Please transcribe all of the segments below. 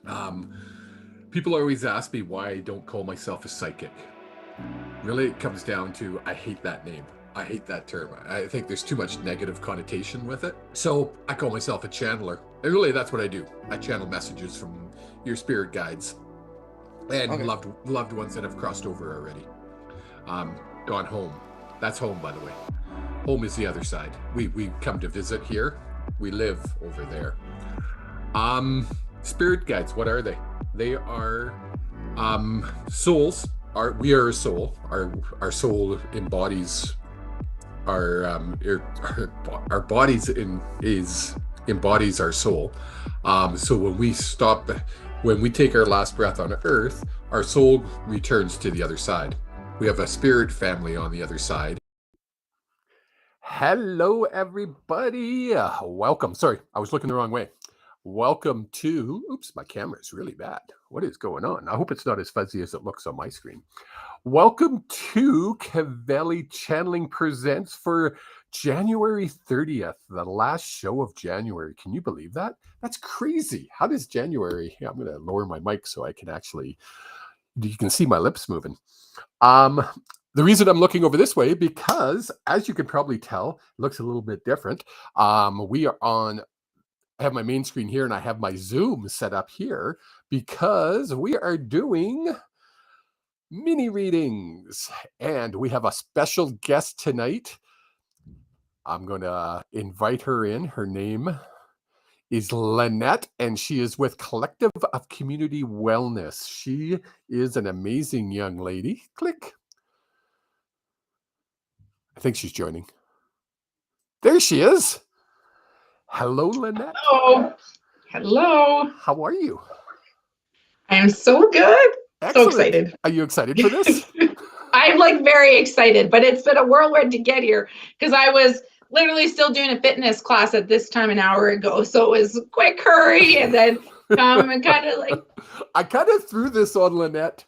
Um, People always ask me why I don't call myself a psychic. Really, it comes down to I hate that name. I hate that term. I think there's too much negative connotation with it. So I call myself a channeler. And really, that's what I do. I channel messages from your spirit guides and Okay. loved ones that have crossed over already. Gone home. That's home, by the way. Home is the other side. We come to visit here. We live over there. Spirit guides, what are they? They are souls. We are a soul. Our soul embodies our bodies embodies our soul. So when we take our last breath on Earth, our soul returns to the other side. We have a spirit family on the other side. Hello, everybody. Welcome. Sorry, I was looking the wrong way. Welcome to, oops, my camera is really bad. What is going on? I hope it's not as fuzzy as it looks on my screen. Welcome to Kevali Channeling Presents for January 30th, the last show of January. Can you believe that? That's crazy. How does January, I'm going to lower my mic so I can actually, you can see my lips moving. The reason I'm looking over this way, because as you can probably tell, it looks a little bit different. We are on, I have my main screen here and I have my Zoom set up here because we are doing mini readings and we have a special guest tonight. I'm going to invite her in. Her name is Lynette and she is with Collective of Community Wellness. She is an amazing young lady. Click. I think she's joining. There she is. Hello, Lynette. Hello. Hello. How are you? I am so good. Excellent. So excited. Are you excited for this? I'm like very excited, but it's been a whirlwind to get here because I was literally still doing a fitness class at this time an hour ago. So it was quick hurry and then come and kind of like. I kind of threw this on Lynette.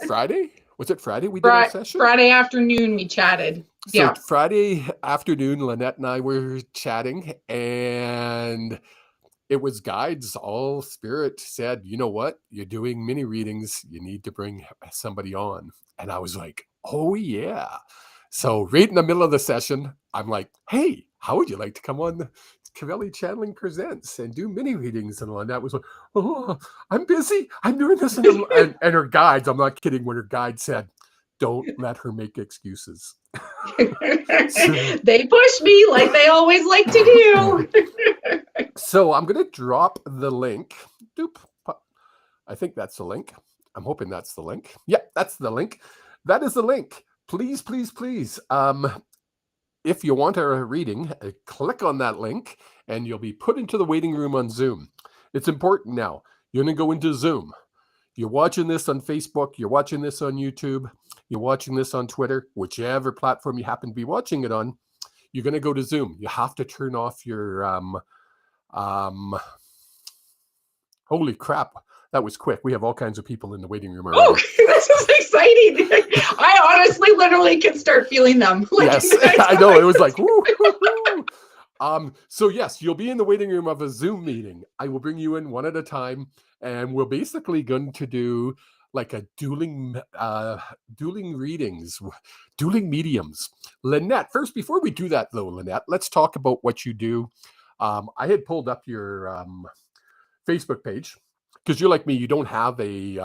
Friday? Was it Friday we did our session? Friday afternoon we chatted. So yeah. Friday afternoon, Lynette and I were chatting and it was guides. All spirit said, you know what? You're doing mini readings. You need to bring somebody on. And I was like, oh yeah. So right in the middle of the session, I'm like, hey, how would you like to come on Kevali Channeling Presents and do mini readings? And Lynette was like, oh, I'm busy. I'm doing this. And her guides, I'm not kidding, when her guide said, don't let her make excuses. They push me like they always like to do. So I'm going to drop the link. Doop. I think that's the link. I'm hoping that's the link. Yep, that's the link. That is the link. Please, please, please. If you want a reading, click on that link and you'll be put into the waiting room on Zoom. It's important now. You're going to go into Zoom. You're watching this on Facebook. You're watching this on YouTube. You're watching this on Twitter, whichever platform you happen to be watching it on. You're going to go to Zoom. You have to turn off your, holy crap. That was quick. We have all kinds of people in the waiting room already. Oh, this is exciting. I honestly literally can start feeling them. Yes, I know. It was like, woo, woo, woo. So yes, you'll be in the waiting room of a Zoom meeting. I will bring you in one at a time and we're basically going to do like a dueling readings, dueling mediums. Lynette, first, before we do that though, Lynette, let's talk about what you do. I had pulled up your Facebook page because you're like me, you don't have a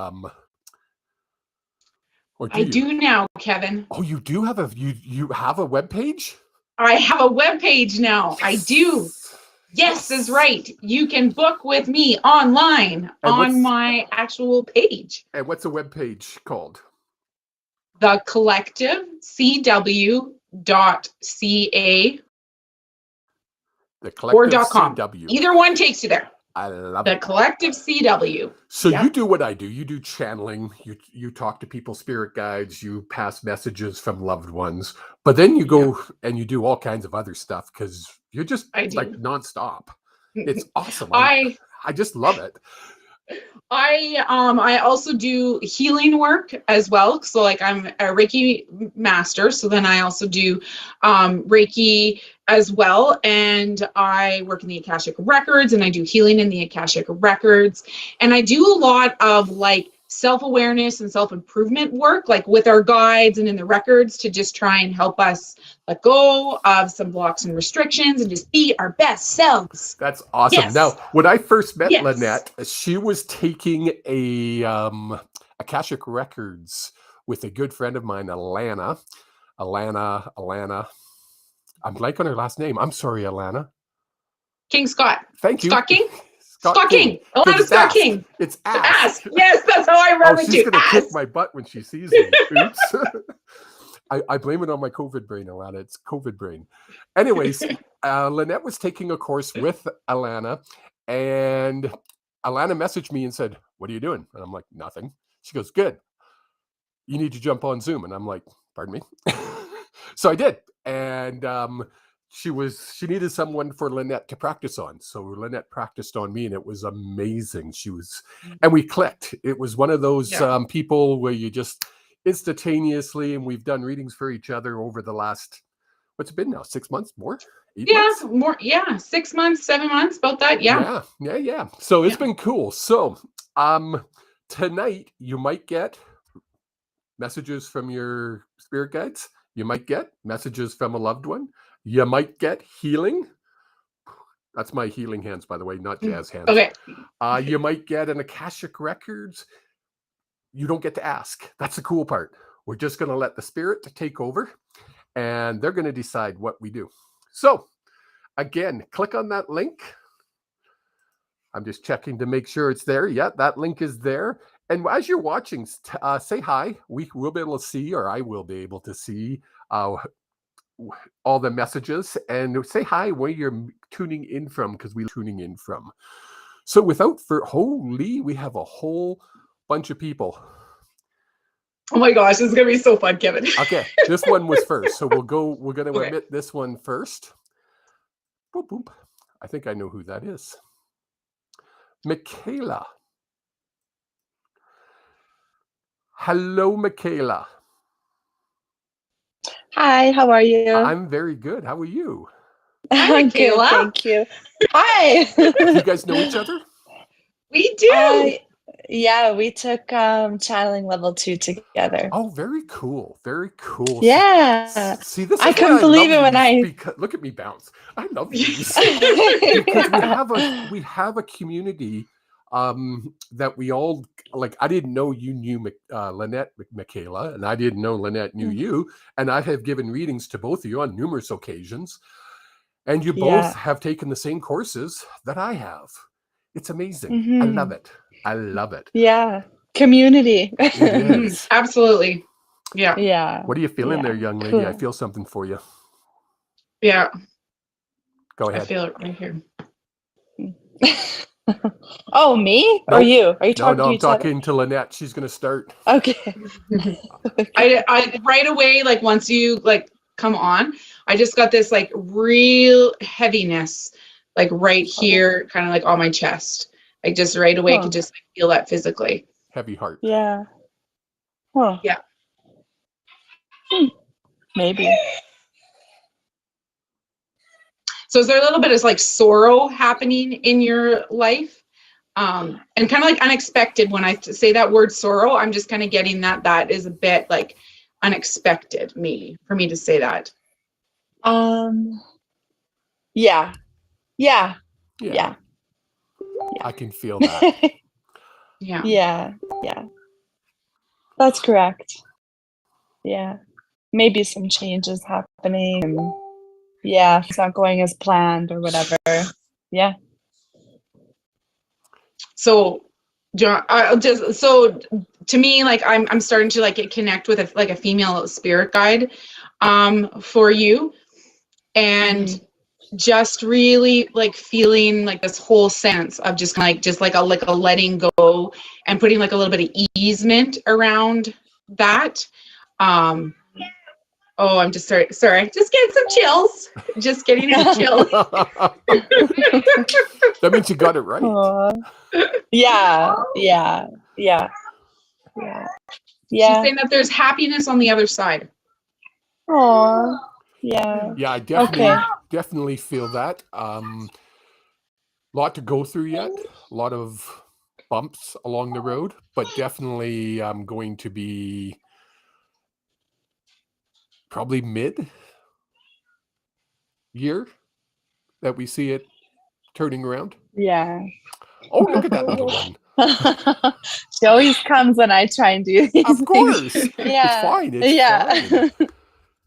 I do now, Kevin. Oh, you do have you have a web page? I have a web page now. I do. Yes, is right. You can book with me online on my actual page. And what's the web page called? The Collective CW.ca or .com. CW. Either one takes you there. I love the Collective CW. So you do what I do. You do channeling. You talk to people, spirit guides. You pass messages from loved ones. But then you go and you do all kinds of other stuff because you're just like nonstop. It's awesome. I just love it. I also do healing work as well. So like I'm a Reiki master. So then I also do Reiki as well. And I work in the Akashic Records, and I do healing in the Akashic Records. And I do a lot of like self-awareness and self-improvement work, like with our guides and in the records, to just try and help us let go of some blocks and restrictions and just be our best selves. That's awesome. Yes. Now, when I first met Yes. Lynette, she was taking a Akashic Records with a good friend of mine, Alana. I'm blanking on her last name. I'm sorry, Alana. King Scott. Thank you. Scott King? Scott King. Alana Scott King. It's Ask. Yes, that's how I remember she's you. going to kick my butt when she sees me. Oops. I blame it on my COVID brain, Alana. It's COVID brain. Anyways, Lynette was taking a course with Alana, and Alana messaged me and said, "What are you doing?" And I'm like, "Nothing." She goes, "Good. You need to jump on Zoom." And I'm like, "Pardon me?" So I did. And she needed someone for Lynette to practice on. So Lynette practiced on me, and it was amazing. And we clicked. It was one of those people where you just instantaneously, and we've done readings for each other over the last, what's it been now? 6 months, more? 8 months? More. Yeah. 6 months, 7 months, about that. Yeah. So it's been cool. So tonight you might get messages from your spirit guides. You might get messages from a loved one. You might get healing. That's my healing hands, by the way, not jazz hands. Okay. You might get an Akashic Records. You don't get to ask. That's the cool part. We're just going to let the spirit take over, and they're going to decide what we do. So again, click on that link. I'm just checking to make sure it's there. Yeah, that link is there. And as you're watching, say hi. We will be able to see, or I will be able to see all the messages, and say hi where you're tuning in from, because we're tuning in from. So we have a whole bunch of people. Oh my gosh, this is going to be so fun, Kevin. Okay, this one was first. So we're going to admit this one first. Boop, boop. I think I know who that is. Michaela. Hello, Michaela. Hi, how are you? I'm very good. How are you? Hi, Michaela. Good, thank you. Hi. You guys know each other? We do. Yeah, we took channeling level 2 together. Oh, very cool. Very cool. Yeah. See, this is I couldn't believe it when look at me bounce. I love these. Because we have a community that we all like. I didn't know you knew Lynette, Michaela, and I didn't know Lynette knew you. And I have given readings to both of you on numerous occasions. And you both have taken the same courses that I have. It's amazing. I love it. I love it. Yeah. Community. It is. Absolutely. Yeah. Yeah. What are you feeling there, young lady? Cool. I feel something for you. Yeah. Go ahead. I feel it right here. Oh, me? Nope. Or you? Are you talking to each other? I'm talking to Lynette. She's going to start. Okay. I right away, like once you like come on, I just got this like real heaviness, like right here, kind of like on my chest. Like just right away, could just feel that physically. Heavy heart. Yeah. Oh. Yeah. Maybe. So is there a little bit of like sorrow happening in your life? And kind of like unexpected. When I say that word sorrow, I'm just kind of getting that is a bit like unexpected, maybe, for me to say that. Yeah. I can feel that. Yeah. That's correct. Yeah. Maybe some changes happening. And it's not going as planned or whatever. Yeah. So, John, to me, like I'm starting to like connect with a female spirit guide, for you, and just really like feeling like this whole sense of just like a letting go and putting like a little bit of easement around that. Oh, I'm just sorry. Just getting some chills. Just getting some chills. That means you got it right. Yeah. She's saying that there's happiness on the other side. Aww. Yeah. Yeah, I Okay. definitely feel that. Lot to go through yet. A lot of bumps along the road, but definitely going to be probably mid-year that we see it turning around. Yeah. Oh, look at that little one. She always comes when I try and do these Of things. course. Yeah. It's fine.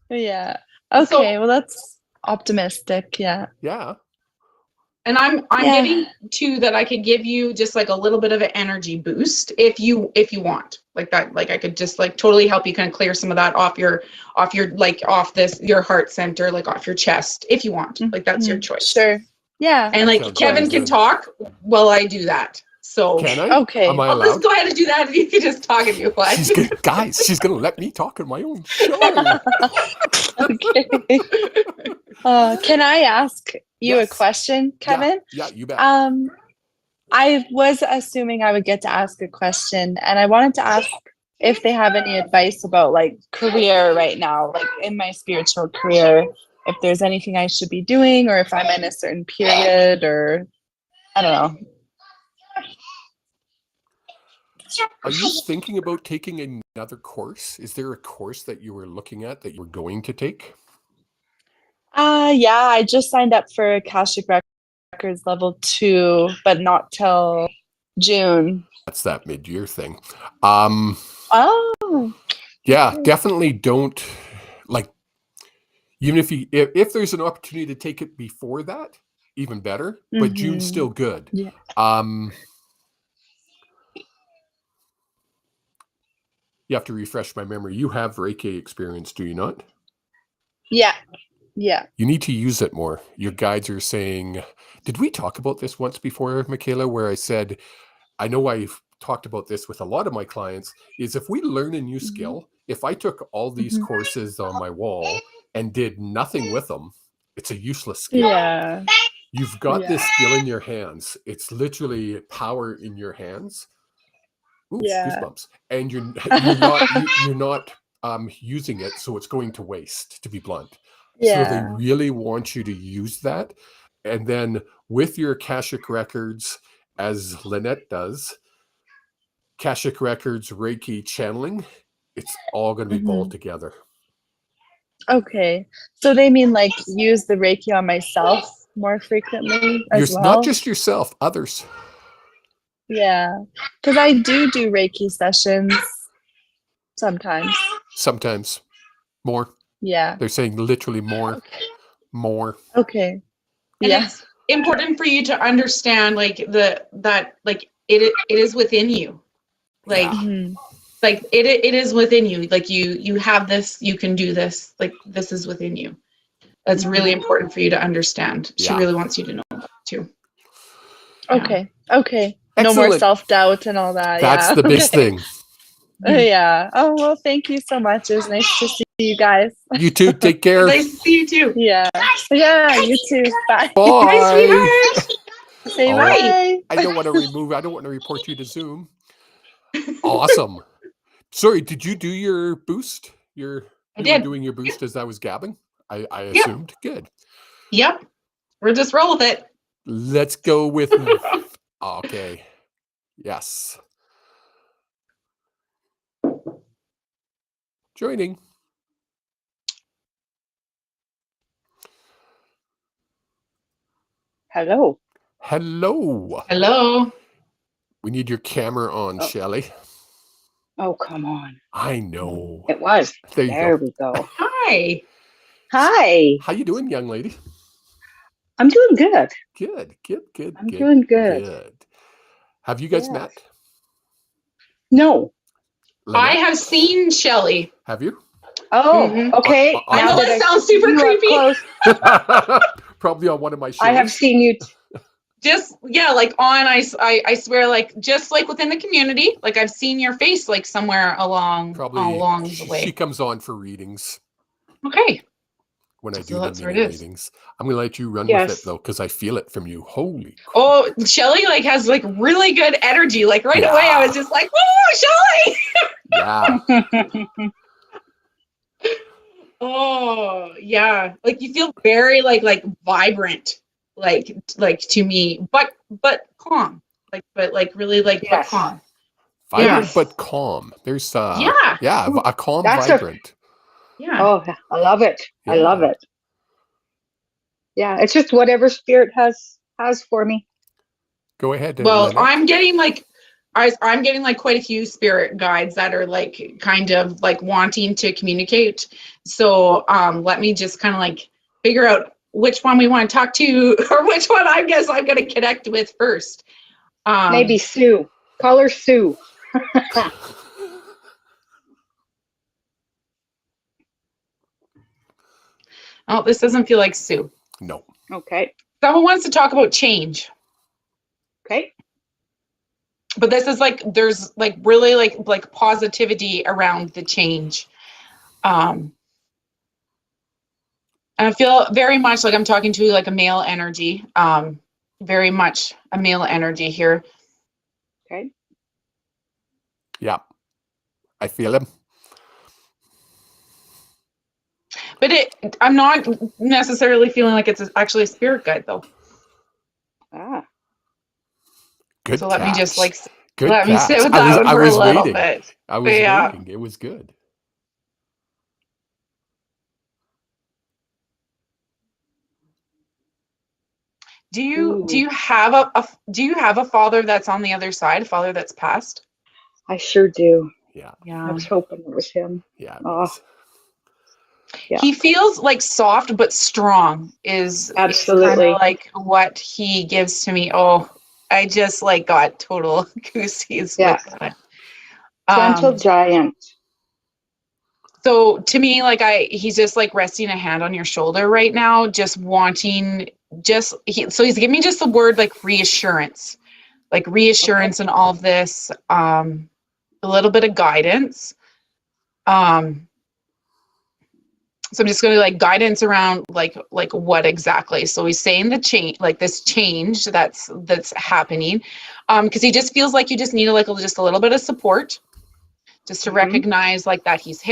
Yeah. Okay, well that's optimistic. Yeah. Yeah. And I'm Yeah. getting to that I could give you just like a little bit of an energy boost if you want. Like that, like I could just like totally help you kind of clear some of that off your like off your heart center, like off your chest if you want. Like that's your choice. Sure. Yeah. And like sounds Kevin really can good. talk while I do that. So Can I? Okay. Am I I'll allowed? just go ahead and do that if you can just talk if you want. She's gonna let me talk on my own show. Okay. Can I ask you a Yes. question, Kevin? Yeah, you bet. I was assuming I would get to ask a question, and I wanted to ask if they have any advice about like career right now, like in my spiritual career, if there's anything I should be doing, or if I'm in a certain period, or I don't know. Are you thinking about taking another course? Is there a course that you were looking at that you were going to take? Yeah, I just signed up for Akashic Records level 2, but not till June. That's that mid-year thing. Oh. Yeah, definitely don't like. Even if there's an opportunity to take it before that, even better. But June's still good. Yeah. You have to refresh my memory. You have Reiki experience, do you not? Yeah. Yeah. You need to use it more. Your guides are saying, did we talk about this once before, Michaela, where I said, I know I've talked about this with a lot of my clients, is if we learn a new skill, if I took all these courses on my wall and did nothing with them, it's a useless skill. Yeah. You've got this skill in your hands. It's literally power in your hands. Ooh, goosebumps. And you're not using it, so it's going to waste, to be blunt. Yeah. So they really want you to use that. And then with your Akashic Records, as Lynette does, Akashic Records, Reiki channeling, it's all going to be balled together. Okay. So they mean like use the Reiki on myself more frequently as well? Not just yourself, others. Yeah. Because I do Reiki sessions sometimes. Sometimes. More. Yeah. They're saying literally more. More. Okay. And it's important for you to understand like that it is within you. Like like it is within you. Like you have this, you can do this, like this is within you. That's really important for you to understand. She really wants you to know that too. Okay. Okay. Excellent. No more self-doubt and all that. That's the big thing. Yeah. Oh, well, thank you so much. It was nice to see you guys. You too. Take care. Nice to see you too. Yeah. Yeah, you too. Bye. Bye. Bye, sweetheart. Say bye. I don't want to report you to Zoom. Awesome. Sorry, did you do your boost? You were doing your boost as I was gabbing? I assumed. Good. Yep. We'll just roll with it. Let's go with okay. Yes. Joining. Hello. Hello. Hello. We need your camera on, Shelley. Oh, come on. I know. It was. There we go. Hi. Hi. How you doing, young lady? I'm doing good. Good. I'm doing good. Have you guys met? No. Lynette? I have seen Shelley. Have you? Oh, okay. I know that sounds super creepy. Probably on one of my shows. I have seen you. Just like on I swear, like just like within the community, like I've seen your face like somewhere along the way. She comes on for readings. Okay. When I do that's the where it is. readings, I'm gonna let you run with it though, because I feel it from you. Holy crap. Oh, Shelley like has like really good energy. Like right away, I was just like, "Whoa, Shelley!" Yeah. Oh, yeah. Like you feel very like vibrant, like to me, but calm. But like really like but Yes. calm. Vibrant Yes. but calm. There's Yeah. yeah, a calm That's a- vibrant. Yeah. Oh, I love it. I love Yeah. it. Yeah, it's just whatever spirit has for me. Go ahead, Well, Lynette. I'm getting like I'm getting like quite a few spirit guides that are like kind of like wanting to communicate. So let me just kind of like figure out which one we want to talk to or which one I guess I'm gonna connect with first. Maybe Sue. Call her Sue. Oh, this doesn't feel like Sue. No. Okay. Someone wants to talk about change. Okay. But this is like there's like really like positivity around the change. And I feel very much like I'm talking to like a male energy. Very much a male energy here. Okay. Yeah. I feel him. But I'm not necessarily feeling like it's actually a spirit guide though. Ah. Good So let me just like Good let me sit catch. with that one for a little waiting. bit. I was Yeah. waiting. It was good. Do Ooh. you have a father that's on the other side, a father that's passed? I sure do. Yeah. I Yeah. was hoping it was him. Yeah, it Oh, was. yeah. He feels like soft but strong is kind Absolutely. of like what he gives to me. Oh, I just like got total goosies Yeah. with that. Gentle giant. So to me, like he's just like resting a hand on your shoulder right now, just wanting so he's giving me just the word like reassurance and all of this, a little bit of guidance. So I'm just going to like guidance around like what exactly. So he's saying the change, like this change that's happening, because he just feels like you just need just a little bit of support, just to recognize like that he's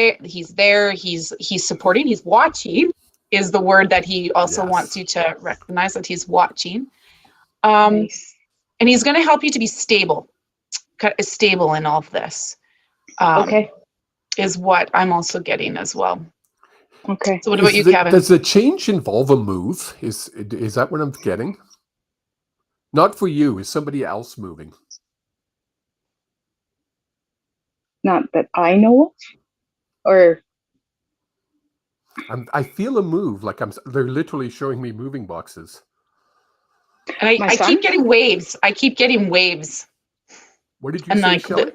there, he's supporting, he's watching is the word that he also wants you to recognize, that he's watching. Nice. And he's going to help you to be stable in all of this. Okay. Is what I'm also getting as well. Okay. So what about you, Kevin? Does the change involve a move? Is that what I'm getting? Not for you. Is somebody else moving? Not that I know of. Or I feel a move. Like they're literally showing me moving boxes. And my I son? keep getting waves. What did you And say, like Shelley?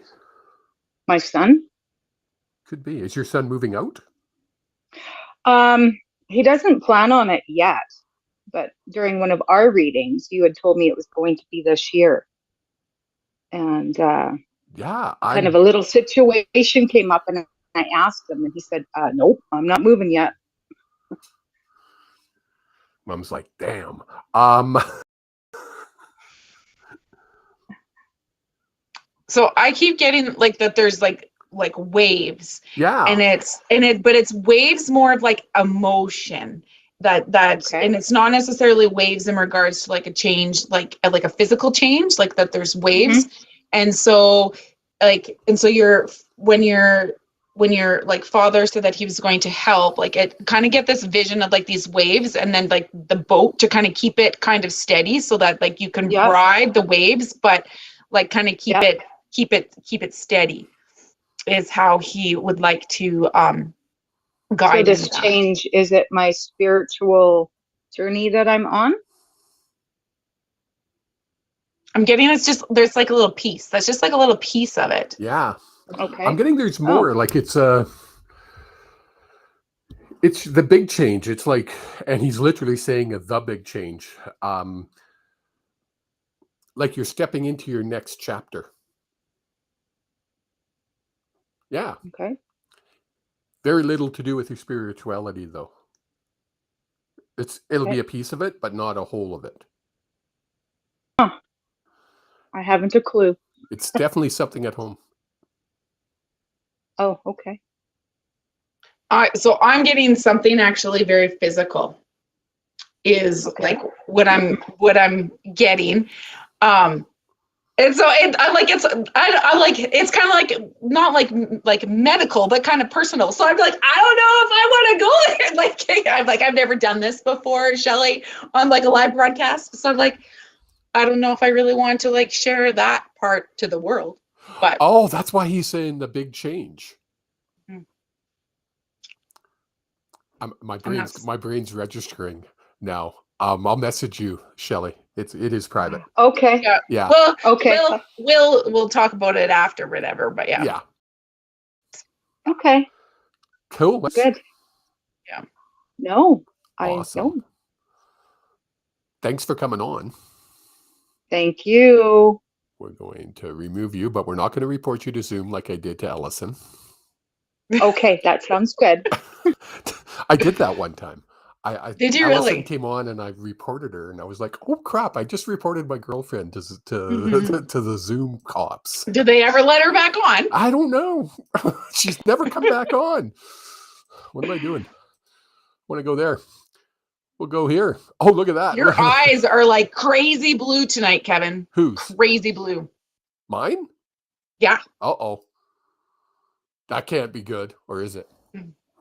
My son? Could be. Is your son moving out? He doesn't plan on it yet, but during one of our readings, you had told me it was going to be this year. And Yeah. kind of a little situation came up, and I asked him, and he said, nope, I'm not moving yet. Mom's like, damn. So I keep getting like that there's like waves. Yeah. But it's waves more of like emotion that Okay. and it's not necessarily waves in regards to like a change, like a physical change, like that there's waves. And so you're when your like father said that he was going to help, like it kind of get this vision of like these waves, and then like the boat to kind of keep it kind of steady so that like you can ride the waves, but like kind of keep it steady is how he would like to guide. So this change, is it my spiritual journey that I'm on? I'm getting it's just there's like a little piece. That's just like a little piece of it. Yeah. Okay. I'm getting there's more. Like it's the big change. It's like, and he's literally saying the big change. Like you're stepping into your next chapter. Yeah. Okay. Very little to do with your spirituality, though. It'll be a piece of it, but not a whole of it. Huh. I haven't a clue. It's definitely something at home. Oh, okay. So I'm getting something actually very physical is like what I'm getting. And so I like, it's kind of like, not like medical, but kind of personal. So I'm like, I don't know if I want to go there. I've never done this before, Shelley, on like a live broadcast. So I'm like, I don't know if I really want to like share that part to the world, but. Oh, that's why he's saying the big change. My brain's registering now. I'll message you, Shelley. It is private. Okay. Yeah. Well, Okay. we'll talk about it after, whatever. But yeah. Yeah. Okay. Cool. Good. Yeah. No, Awesome. I don't. Thanks for coming on. Thank you. We're going to remove you, but we're not going to report you to Zoom like I did to Ellison. Okay, that sounds good. I did that one time. Did you Ellison really? came on and I reported her, and I was like, "Oh crap! I just reported my girlfriend to the Zoom cops." Did they ever let her back on? I don't know. She's never come back on. What am I doing? Want to go there? We'll go here. Oh, look at that! Your eyes are like crazy blue tonight, Kevin. Whose? Crazy blue. Mine? Yeah. Uh-oh. That can't be good, or is it?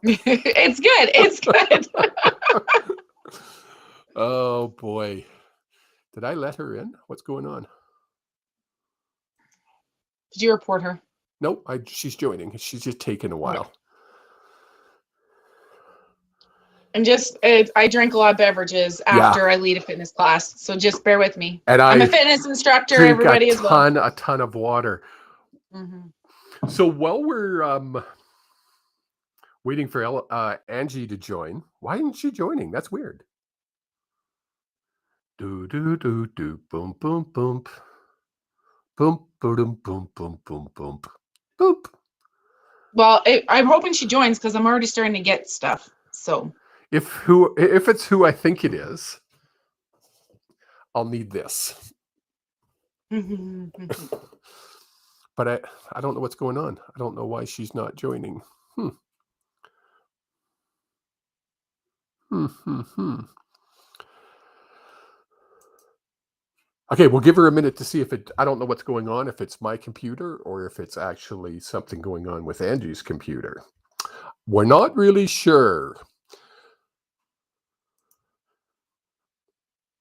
It's good. It's good. Oh boy. Did I let her in? What's going on? Did you report her? Nope, she's joining. She's just taking a while. And I drink a lot of beverages after I lead a fitness class, so just bear with me. And I'm a fitness instructor. Drink everybody as well. A ton of water. Mm-hmm. So while we're waiting for Angie to join, why isn't she joining? That's weird. Do do do do boom boom boom boom boom boom boom boom boom boop. Well, I'm hoping she joins because I'm already starting to get stuff. So if it's who I think it is, I'll need this. But I don't know what's going on. I don't know why she's not joining. Okay, we'll give her a minute to see if I don't know what's going on, if it's my computer or if it's actually something going on with Angie's computer. We're not really sure.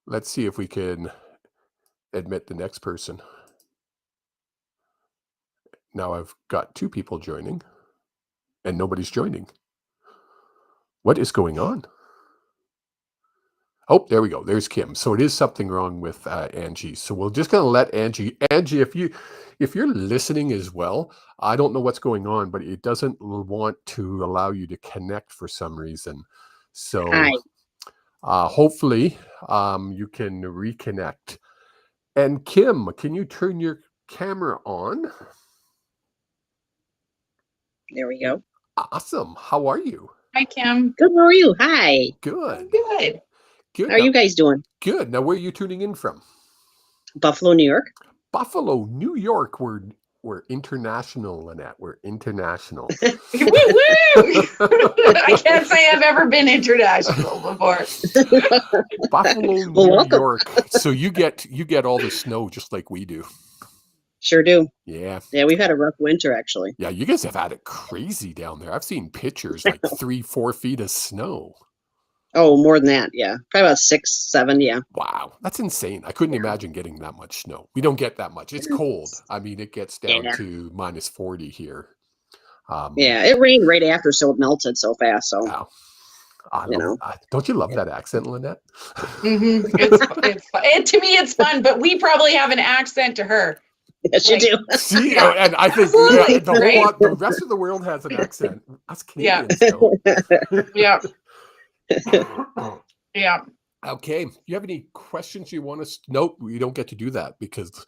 Let's see if we can admit the next person. Now I've got 2 people joining and nobody's joining. What is going on? Oh, there we go. There's Kim. So it is something wrong with Angie. So we're just going to let Angie, if you're listening as well, I don't know what's going on, but it doesn't want to allow you to connect for some reason. So hopefully you can reconnect. And Kim, can you turn your camera on? There we go. Awesome. How are you? Hi, Kim. Good. How are you? Hi. Good. Good. Good. How are you guys doing? Good. Now, where are you tuning in from? Buffalo, New York. Buffalo, New York. We're international, Lynette. We're international. Woo woo! I can't say I've ever been international before. Buffalo, New York. So you get all the snow just like we do. Sure do. Yeah. Yeah, we've had a rough winter actually. Yeah, you guys have had it crazy down there. I've seen pictures like 3-4 feet of snow. Oh, more than that. Yeah, probably about 6, 7. Yeah. Wow, that's insane. I couldn't imagine getting that much snow. We don't get that much. It's cold. I mean, it gets down to minus 40 here. Yeah, it rained right after, so it melted so fast. So, wow. Don't you love that accent, Lynette? Mm-hmm. It's fun. To me, it's fun, but we probably have an accent to her. Yes, you do. See, and I think the rest of the world has an accent. Us Canadians don't. Yeah. Yeah. Okay. You have any questions you want us? Nope, we don't get to do that because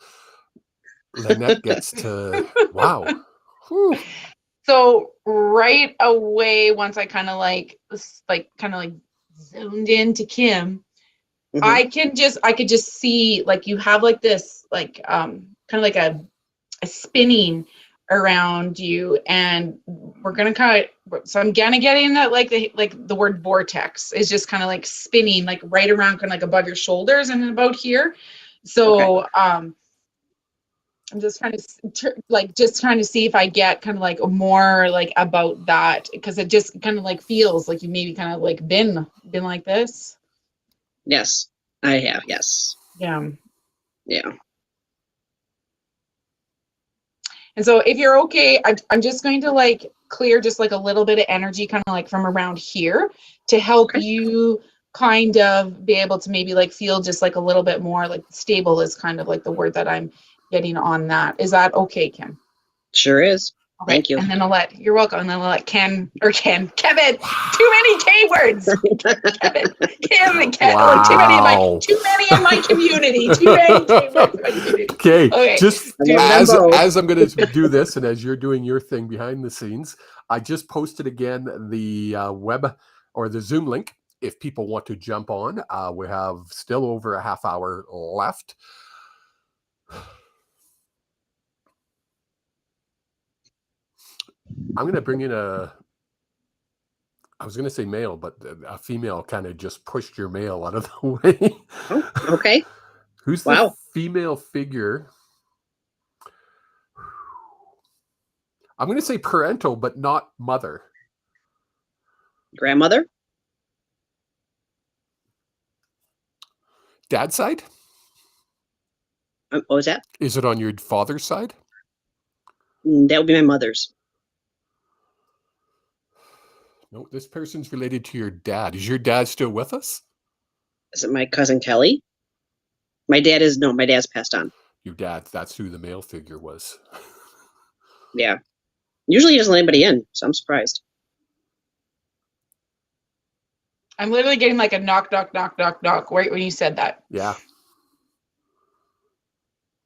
Lynette gets to. Wow. Whew. So right away, once I kind of zoomed into Kim, Mm-hmm. I could just see like you have like this like kind of like a spinning around you, and we're gonna kind of, so I'm kind of getting that like the word vortex is just kind of like spinning like right around kind of like above your shoulders and about here. So I'm just trying to see if I get kind of like more like about that, because it just kind of like feels like you maybe kind of like been like this. Yes, I have. Yes. Yeah. Yeah. And so if you're okay, I'm just going to like clear just like a little bit of energy kind of like from around here to help you kind of be able to maybe like feel just like a little bit more like stable is kind of like the word that I'm getting on that. Is that okay, Kim? Sure is. Okay. Thank you. And then you're welcome. And then I'll let Kevin, too many K words. Kevin, Kim, and Ken, Wow. too many in my community. Too many K words in my community. Okay, just I love as them both. I'm going to do this, and as you're doing your thing behind the scenes, I just posted again the web or the Zoom link if people want to jump on. We have still over a half hour left. I'm going to bring in I was going to say male, but a female kind of just pushed your male out of the way. Oh, okay. Who's Wow. the female figure? I'm going to say parental, but not mother. Grandmother? Dad's side? What was that? Is it on your father's side? That would be my mother's. No, this person's related to your dad. Is your dad still with us? Is it my cousin Kelly? My dad's passed on. Your dad, that's who the male figure was. Yeah. Usually he doesn't let anybody in, so I'm surprised. I'm literally getting like a knock, knock, knock, knock, knock right when you said that. Yeah.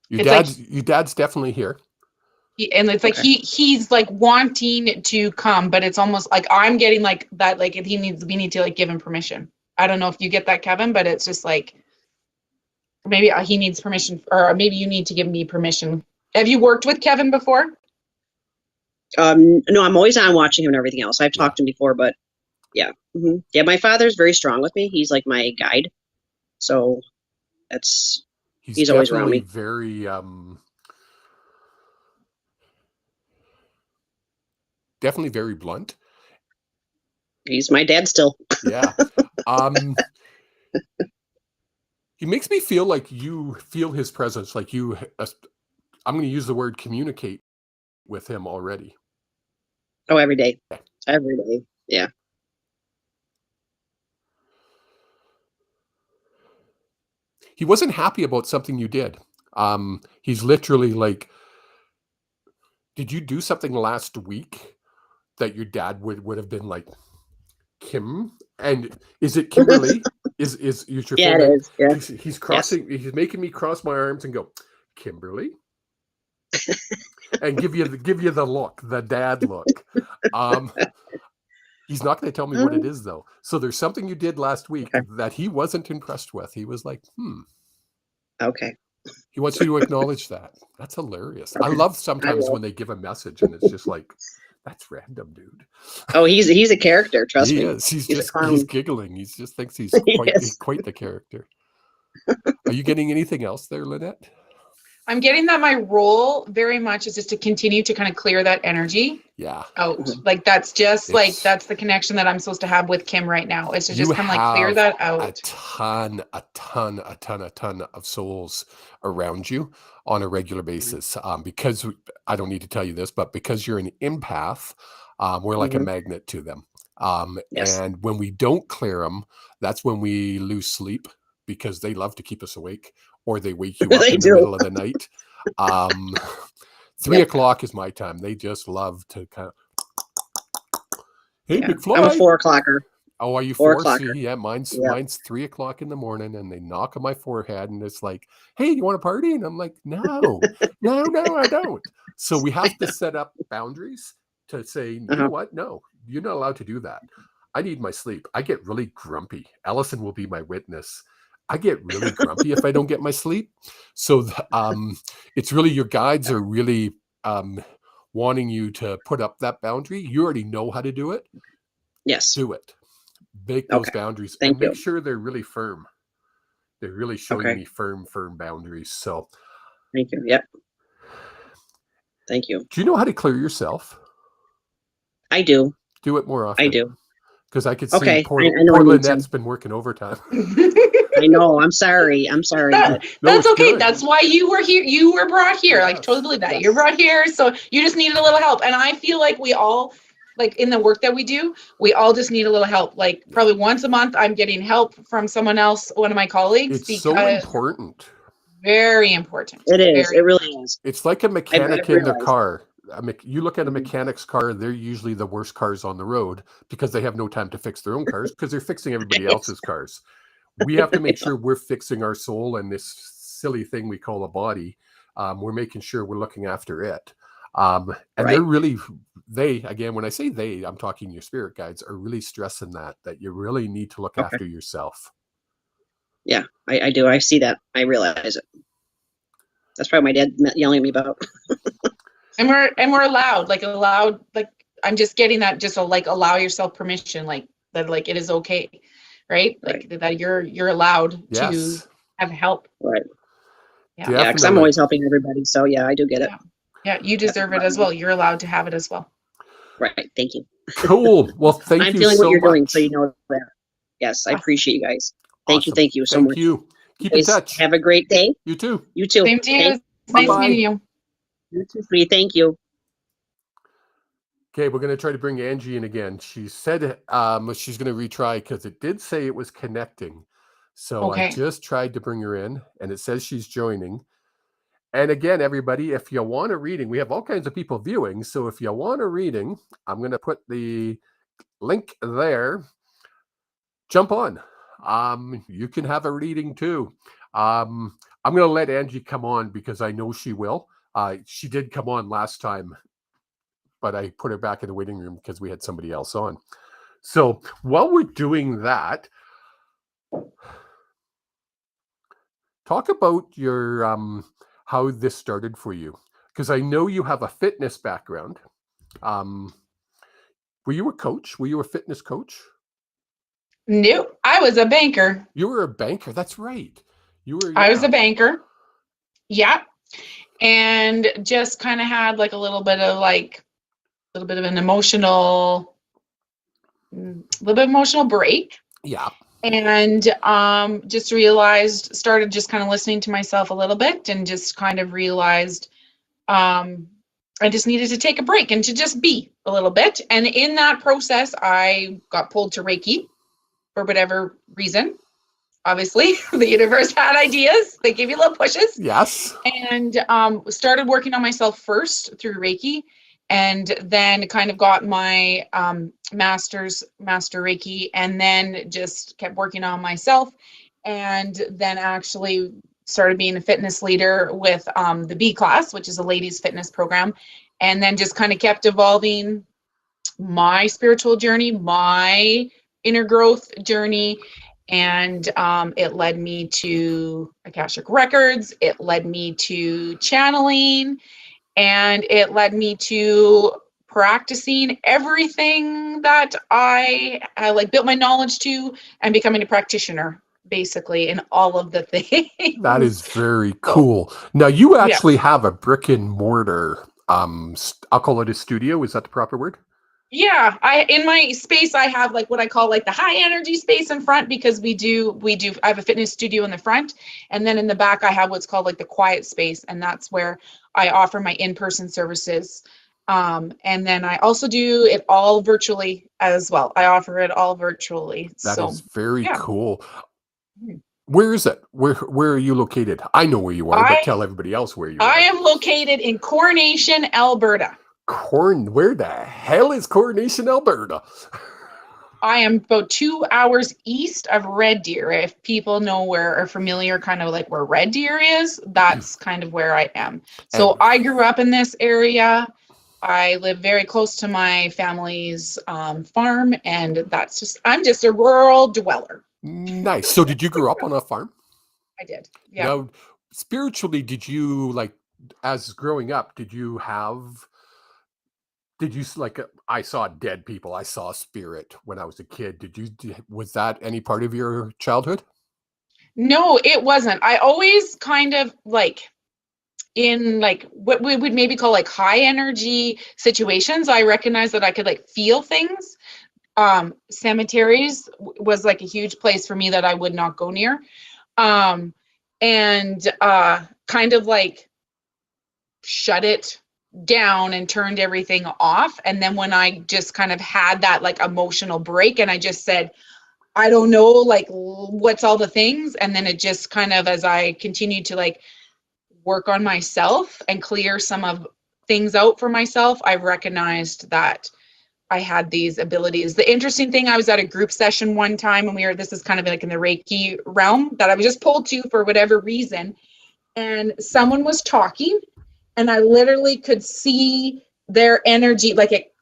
Your It's dad's definitely here. And it's like he's like wanting to come, but it's almost like I'm getting like that, like we need to like give him permission. I don't know if you get that, Kevin, but it's just like maybe he needs permission, or maybe you need to give me permission. Have you worked with Kevin before? No, I'm always on watching him and everything else. I've talked to him before, but yeah. Mm-hmm. Yeah, my father's very strong with me. He's like my guide. So he's always around me. Very definitely very blunt. He's my dad still. Yeah. He makes me feel like you feel his presence, like you I'm going to use the word communicate with him already. Oh, every day. Every day. Yeah. He wasn't happy about something you did. He's literally like, did you do something last week that your dad would have been like, Kim? And is it Kimberly? is your full Yeah, it name? is. Yeah. He's crossing. Yes. He's making me cross my arms and go, Kimberly, and give you the look, the dad look. He's not going to tell me what it is though. So there's something you did last week that he wasn't impressed with. He was like, Okay. He wants you to acknowledge that. That's hilarious. I love sometimes when they give a message and it's just like, that's random, dude. Oh, he's a character. Trust me. He is. He's giggling. He just thinks he's quite the character. Are you getting anything else there, Lynette? I'm getting that my role very much is just to continue to kind of clear that energy out. Like that's just that's the connection that I'm supposed to have with Kim right now. It's to just kind of like clear that out. A ton of souls around you on a regular basis. Because I don't need to tell you this, but because you're an empath, we're like a magnet to them. And when we don't clear them, that's when we lose sleep, because they love to keep us awake, or they wake you up in the middle of the night. 3 o'clock is my time. They just love to kind of, hey, McFly. I'm a 4 o'clocker. Oh, are you 4? See, yeah, mine's 3 o'clock in the morning, and they knock on my forehead, and it's like, hey, you want to party? And I'm like, no, I don't. So we have to set up boundaries to say, you know what? No, you're not allowed to do that. I need my sleep. I get really grumpy. Ellison will be my witness. I get really grumpy if I don't get my sleep. So it's really, your guides are really wanting you to put up that boundary. You already know how to do it. Yes. Do it. Make those Okay. boundaries Thank and make you. sure they're really firm. They're really showing Okay. me firm boundaries. So Thank you. Yep. Thank you. do you know how to clear yourself? I do. Do it more often. I do. Because I could see Okay. poor, I know poor I need to. Lynette's been working overtime. I know. I'm sorry. I'm sorry. That- But No, that's it's okay. good. That's why you were here. You were brought here. I Yes. totally believe that. Yes. You're brought here. So you just needed a little help. And I feel like we all, like in the work that we do, we all just need a little help. Like probably once a month, I'm getting help from someone else, one of my colleagues, It's so because important. very important. it is. Very It really is. It's like a mechanic in their realized. car. You look at a Mhm. mechanic's car, they're usually the worst cars on the road because they have no time to fix their own cars because they're fixing everybody else's cars. We have to make sure we're fixing our soul and this silly thing we call a body. We're making sure we're looking after it. And they're Right. really, again, when I say they, I'm talking your spirit guides are really stressing that you really need to look Okay. after yourself. Yeah, I do. I see that. I realize it. That's probably my dad yelling at me about. And we're allowed, like I'm just getting that, just allow yourself permission, like that, like it is okay, right? Like that you're allowed to Yes, have help. Right. Yeah. Yeah, because I'm definitely. always helping everybody. So yeah, I do get it. Yeah, you deserve it as well. You're allowed to have it as well. Right. Thank you. Cool. Well, thank I'm you feeling so what you're much. doing, so you know that. Yes, I Awesome. appreciate you guys. Thank you. Awesome. Thank you so Thank much. you. Keep in Guys, touch. have a great day. You too. You too. Same to you. Thank It's nice Bye-bye. meeting you. you too, sweetie. Thank you. Okay, we're going to try to bring Angie in again. She said she's going to retry because it did say it was connecting. So I Okay. just tried to bring her in, and it says she's joining. And again, everybody, if you want a reading, we have all kinds of people viewing. So if you want a reading, I'm going to put the link there. Jump on. You can have a reading too. I'm going to let Angie come on because I know she will. She did come on last time, but I put her back in the waiting room because we had somebody else on. So while we're doing that, talk about your how this started for you, because I know you have a fitness background. Were you a coach? Were you a fitness coach? No, I was a banker. You were a banker. That's right. You were. I was yeah. a banker. Yeah. And just kind of had like a little bit of an emotional break. Yeah. And just started just kind of listening to myself a little bit, and just kind of realized I just needed to take a break and to just be a little bit. And in that process, I got pulled to Reiki for whatever reason. Obviously, the universe had ideas. They gave you little pushes. Yes. And started working on myself first through Reiki, and then kind of got my master Reiki, and then just kept working on myself, and then actually started being a fitness leader with the B class, which is a ladies fitness program, and then just kind of kept evolving my spiritual journey, my inner growth journey. And it led me to Akashic Records. It led me to channeling, and it led me to practicing everything that I like built my knowledge to, and becoming a practitioner, basically, in all of the things. That is very cool. Now you Yeah. actually have a brick and mortar. I'll call it a studio. Is that the proper word? Yeah, in my space I have like what I call like the high energy space in front, because I have a fitness studio in the front, and then in the back I have what's called like the quiet space, and that's where I offer my in-person services. And then I also do it all virtually as well. I offer it all virtually. That is very yeah. cool. Where is it? Where are you located? I know where you are, but tell everybody else where you are. I am located in Coronation, Alberta. Where the hell is Coronation, Alberta? I am about 2 hours east of Red Deer. If people know where, are familiar kind of like where Red Deer is, that's kind of where I am. So I grew up in this area. I live very close to my family's farm, and I'm just a rural dweller. Nice. So did you grow up on a farm? I did. Yeah. Now, spiritually, did you, like, as growing up, did you have Did you like? I saw dead people. I saw spirit when I was a kid. Was that any part of your childhood? No, it wasn't. I always kind of like in like what we would maybe call like high energy situations. I recognized that I could like feel things. Cemeteries was like a huge place for me that I would not go near. Um, and kind of like shut it down and turned everything off. And then when I just kind of had that like emotional break and I just said, I don't know, like what's all the things. And then it just kind of, as I continued to like work on myself and clear some of things out for myself, I recognized that I had these abilities. The interesting thing, I was at a group session one time and this is kind of like in the Reiki realm that I was just pulled to for whatever reason. And someone was talking and I literally could see their energy,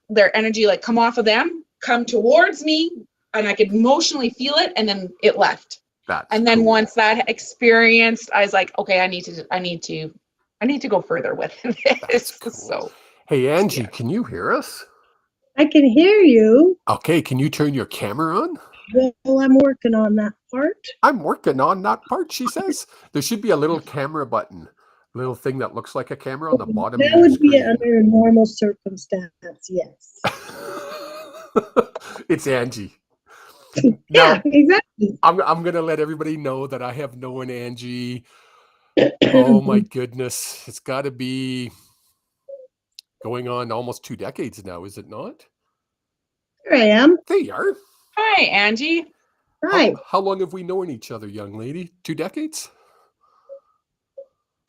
their energy like come off of them, come towards me, and I could emotionally feel it, and then it left. And then cool. once that experienced, I was like, okay, I need to go further with this. Cool. So, hey, Angie, Can you hear us? I can hear you. Okay, can you turn your camera on? Well, I'm working on that part. I'm working on that part, she says. There should be a little camera button, a little thing that looks like a camera on the bottom of That your would be screen. under a normal circumstance, yes. It's Angie. Yeah, exactly. I'm going to let everybody know that I have known Angie. Oh, my goodness. It's got to be going on almost 2 decades now, is it not? Here I am. There you are. hi, Angie. Hi, How long have we known each other, young lady? 2 decades?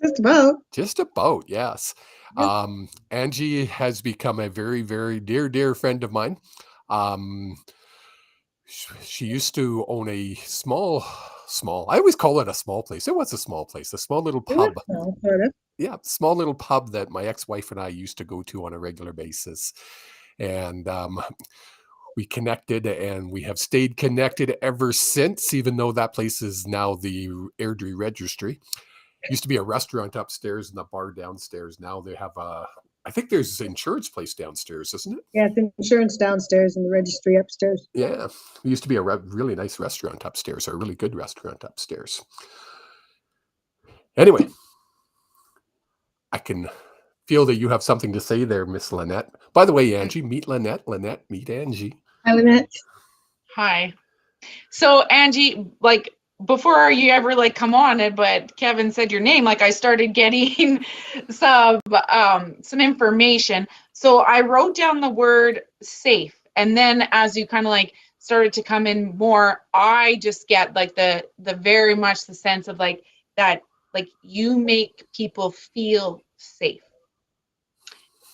just about. Just about, yes. Yep. Angie has become a very, very dear friend of mine. She used to own a small, I always call it a small place. It was a small place, a small little pub. Well, sort of. Yeah, small little pub that my ex-wife and I used to go to on a regular basis. And we connected and we have stayed connected ever since, even though that place is now the Airdrie Registry. Used to be a restaurant upstairs and a bar downstairs. Now they have I think there's an insurance place downstairs, isn't it? Yeah, it's insurance downstairs and the registry upstairs. Yeah. It used to be a really nice restaurant upstairs, or a really good restaurant upstairs. Anyway, I can feel that you have something to say there, Miss Lynette. By the way, Angie, meet Lynette. Lynette, meet Angie. Hi, Lynette. Hi. So Angie, like before you ever like come on it, but Kevin said your name, like I started getting some information. So I wrote down the word safe. And then as you kind of like started to come in more, I just get like the very much the sense of like that, like you make people feel safe.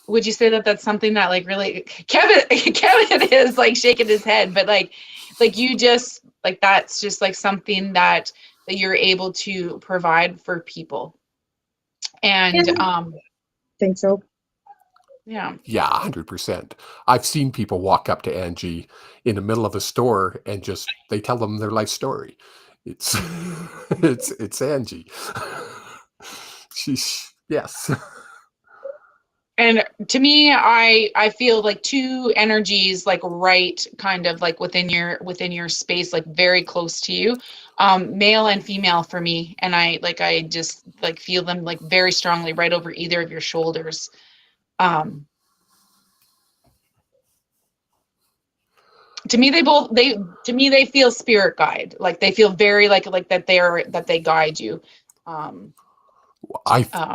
Would you say that that's something that like really Kevin is like shaking his head, but like you just like that's just like something that you're able to provide for people. And I think so. Yeah, 100%. I've seen people walk up to Angie in the middle of a store and just they tell them their life story. It's it's Angie. Yes. and to me, I feel like two energies like right kind of like within your space, like very close to you, male and female for me. And I just like feel them like very strongly right over either of your shoulders. To me, they feel spirit guide. Like they feel very like that they guide you.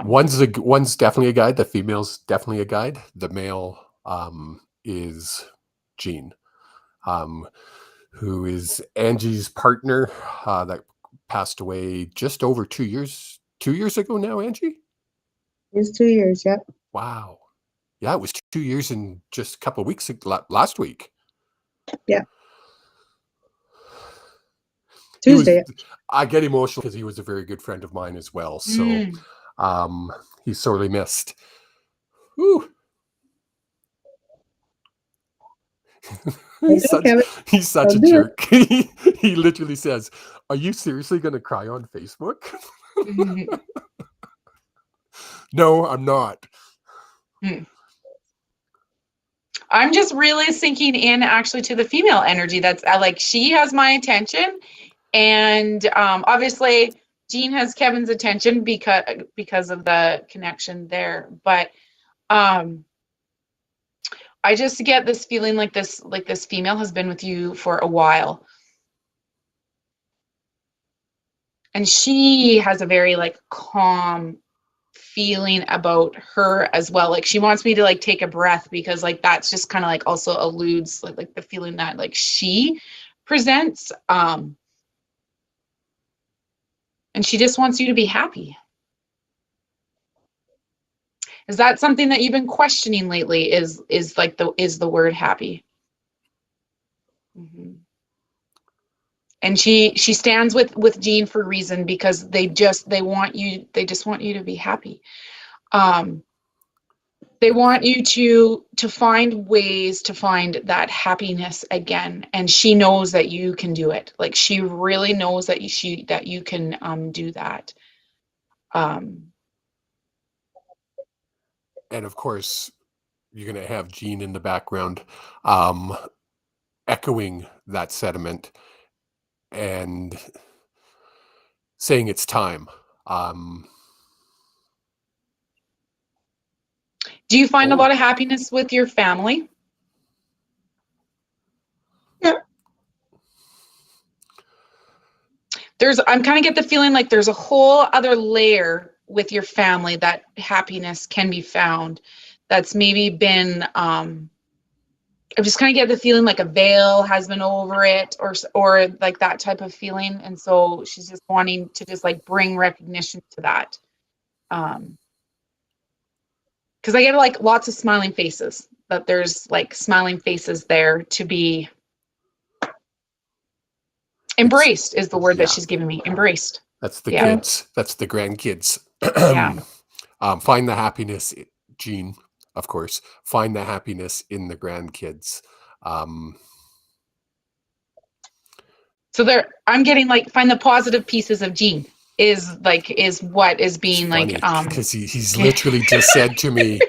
One's definitely a guide. The female's definitely a guide. The male is Gene, who is Angie's partner that passed away just over 2 years. 2 years ago now, Angie? It's 2 years, yep. Wow. Yeah, it was 2 years and just a couple of weeks last week. Yeah. Tuesday. I get emotional because he was a very good friend of mine as well. So he's sorely missed. Woo. He's such a jerk. He literally says, "Are you seriously going to cry on Facebook?" No, I'm not. I'm just really sinking in actually to the female energy. That's like, she has my attention, and obviously Jean has Kevin's attention because of the connection there. But I just get this feeling like this female has been with you for a while. And she has a very like calm feeling about her as well. Like, she wants me to like take a breath, because like that's just kind of like also alludes like the feeling that like she presents. And she just wants you to be happy. Is that something that you've been questioning lately? Is the word happy? Mm-hmm. And she stands with Jean for a reason, because they just want you to be happy. They want you to find ways to find that happiness again, and she knows that you can do it. Like, she really knows that you can do that. And of course, you're going to have Jean in the background echoing that sentiment and saying it's time. Do you find a lot of happiness with your family? Yeah. I'm kind of get the feeling like there's a whole other layer with your family that happiness can be found. That's maybe been, I just kind of get the feeling like a veil has been over it, or like that type of feeling. And so she's just wanting to just like bring recognition to that. Because I get like lots of smiling faces, that there's like smiling faces there to be embraced, is the word that she's giving me. Embraced. That's the kids. That's the grandkids. Yeah. Find the happiness, Jean, of course. Find the happiness in the grandkids. So there, I'm getting like, find the positive pieces of Jean is what is being like, because he's literally just said to me,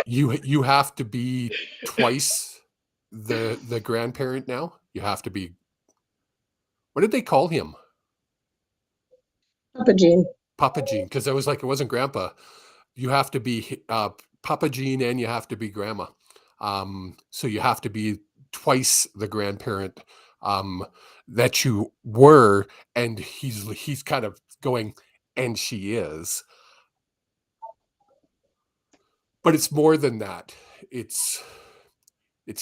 you have to be twice the grandparent now. You have to be, what did they call him? Papa Jean. Papa Jean, because I was like, it wasn't Grandpa. You have to be Papa Jean, and you have to be Grandma. So you have to be twice the grandparent that you were. And he's kind of going, and she is. But it's more than that. It's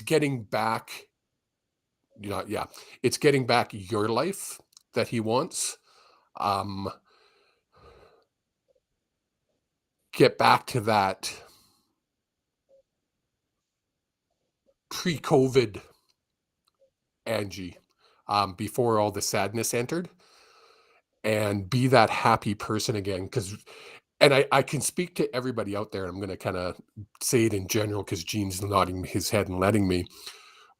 getting back, it's getting back your life that he wants. Get back to that pre-COVID Angie, before all the sadness entered, and be that happy person again. And I can speak to everybody out there. I'm going to kind of say it in general, because Gene's nodding his head and letting me.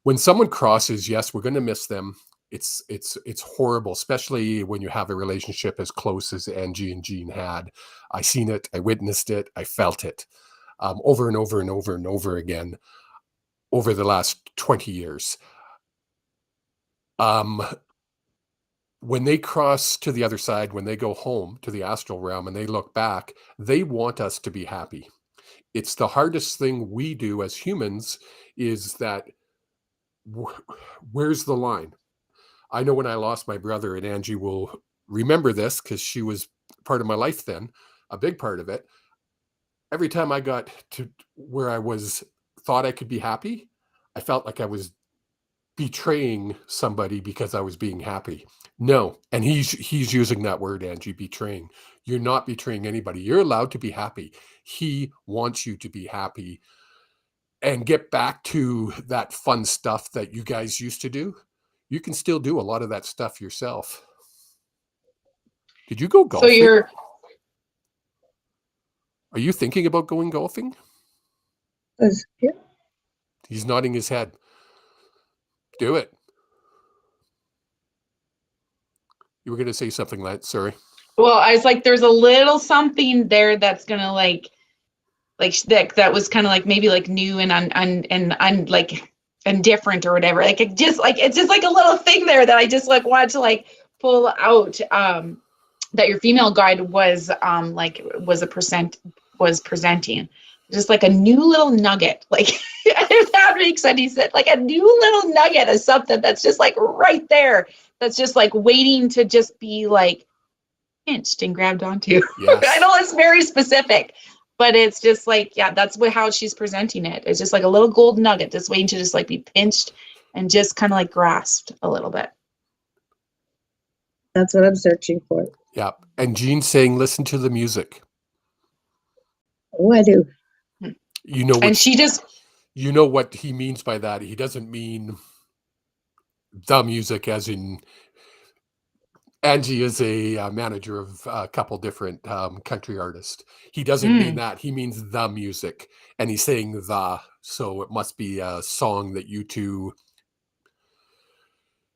When someone crosses, yes, we're going to miss them. It's horrible, especially when you have a relationship as close as Angie and Jean had. I seen it, I witnessed it, I felt it over and over and over and over again over the last 20 years. When they cross to the other side, when they go home to the astral realm and they look back, they want us to be happy. It's the hardest thing we do as humans, is that where's the line? I know when I lost my brother, and Angie will remember this because she was part of my life then, a big part of it. Every time I got to where I thought I could be happy, I felt like I was betraying somebody because I was being happy. No. And he's using that word, Angie, betraying. You're not betraying anybody. You're allowed to be happy. He wants you to be happy and get back to that fun stuff that you guys used to do. You can still do a lot of that stuff yourself. Did you go golfing? So are you thinking about going golfing? Yeah. He's nodding his head. Do it. You were going to say something, Lance. Sorry. Well, I was like, there's a little something there that's going to like like that was kind of like maybe like new and like and different or whatever. Like it's just like a little thing there that I just like wanted to like pull out. That your female guide was presenting just like a new little nugget, like if that makes any sense, like a new little nugget of something that's just like right there, that's just like waiting to just be like pinched and grabbed onto. Yes. I know it's very specific, but it's just like, yeah, that's how she's presenting it. It's just like a little gold nugget that's waiting to just like be pinched and just kind of like grasped a little bit. That's what I'm searching for. Yeah. And Jean's saying, listen to the music. Oh, I do. You know, And she just, you know what he means by that. He doesn't mean the music as in Angie is a manager of a couple different country artists. He doesn't mean that. He means the music. And he's saying the. So it must be a song that you two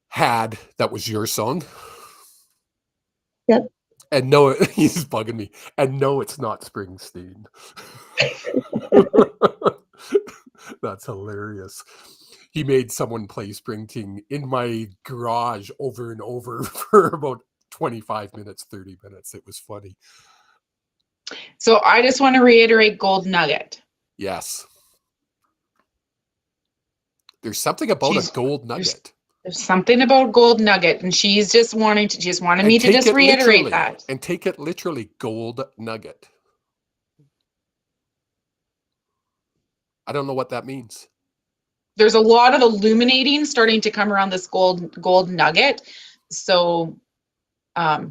had that was your song. Yep. And no, he's bugging me. And no, it's not Springsteen. That's hilarious. He made someone play Springsteen in my garage over and over for about 25 minutes, 30 minutes. It was funny. so I just want to reiterate gold nugget. Yes. There's something about a gold nugget. There's something about gold nugget, and she's just wanted me to just reiterate that. And take it literally, gold nugget. I don't know what that means. There's a lot of illuminating starting to come around this gold nugget. So, yeah,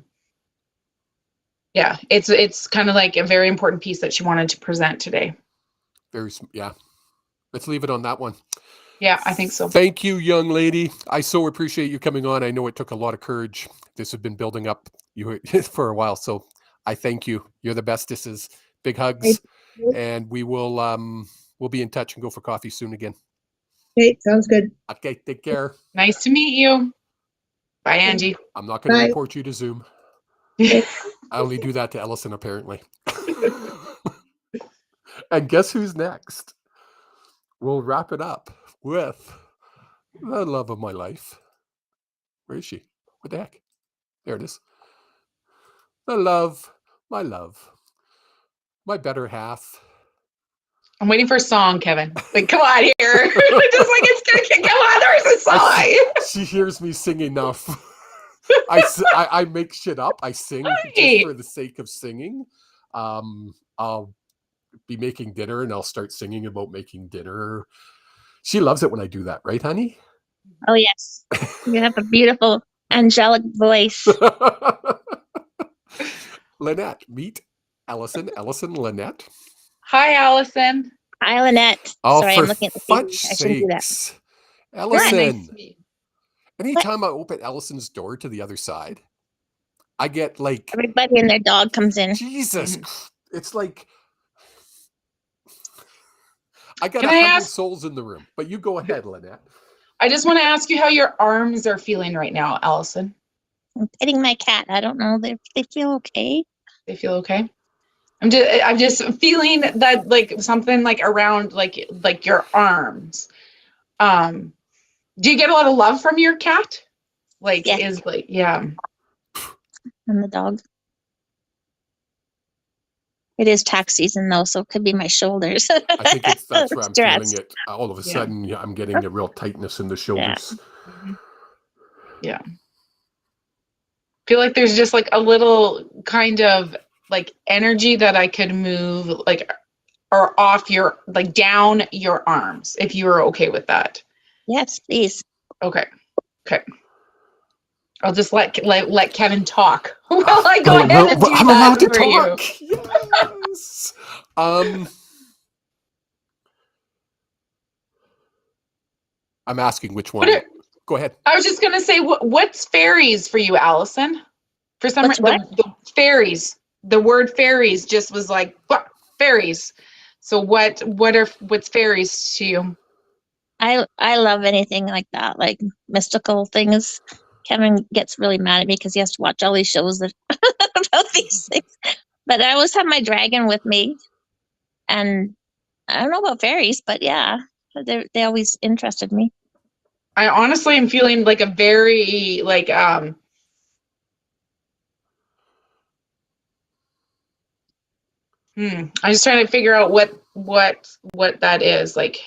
it's kind of like a very important piece that she wanted to present today. Yeah. Let's leave it on that one. Yeah, I think so. Thank you, young lady. I so appreciate you coming on. I know it took a lot of courage. This has been building up you for a while, so I thank you. You're the bestesses. Big hugs, and we will we'll be in touch and go for coffee soon again. Okay, sounds good. Okay, take care. Nice to meet you. Bye, Angie. I'm not going to Bye. report you to Zoom. I only do that to Ellison, apparently. And guess who's next? We'll wrap it up with the love of my life. Where is she? What the heck? There it is. The love, my better half. I'm waiting for a song, Kevin. Like, come on here. Just like it's gonna come on. There's a song. She hears me sing enough. I make shit up. I sing just for the sake of singing. I'll be making dinner and I'll start singing about making dinner. She loves it when I do that, right, honey? Oh, yes. You have a beautiful angelic voice. Lynette, meet Ellison. Ellison, Lynette. Hi, Allison. Hi, Lynette. Oh, sorry, for I'm looking at the fudge TV. I shouldn't do that. sakes. Ellison. Nice to meet you. Anytime I open Ellison's door to the other side, I get like Everybody and their dog comes in. Jesus. It's like I got Can I 100 ask- souls in the room. But you go ahead, Lynette. I just want to ask you how your arms are feeling right now, Allison. I'm petting my cat. I don't know. They feel okay. They feel okay? I'm just feeling that like something like around like your arms. Do you get a lot of love from your cat? Like Yeah. is like yeah. And the dog. It is tax season though, so it could be my shoulders. I think that's where I'm feeling Stressed. it. All of a Yeah. sudden, I'm getting a real tightness in the shoulders. Yeah. Feel like there's just like a little kind of like energy that I could move like or off your like down your arms if you were okay with that. Yes, please. Okay. I'll just let Kevin talk while I go ahead and do I'm that allowed to for you. talk. Yes. I'm asking which one. Go ahead. I was just gonna say, what's fairies for you, Allison? For some What's reason, the fairies. The word fairies just was like fairies. So what's fairies to you? I love anything like that, like mystical things. Kevin gets really mad at me because he has to watch all these shows that about these things. But I always have my dragon with me. And I don't know about fairies, but yeah, they always interested me. I honestly am feeling like a very like I'm just trying to figure out what that is. Like,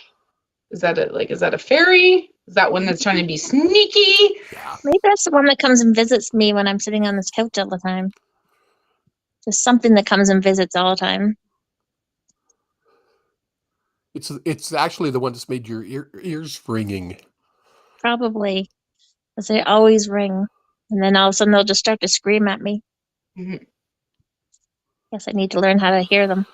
is that a fairy? Is that one that's trying to be sneaky? Yeah. Maybe that's the one that comes and visits me when I'm sitting on this couch all the time. There's something that comes and visits all the time. It's actually the one that's made your ears ringing. Probably. Because they always ring. And then all of a sudden they'll just start to scream at me. Mhm. Guess I need to learn how to hear them.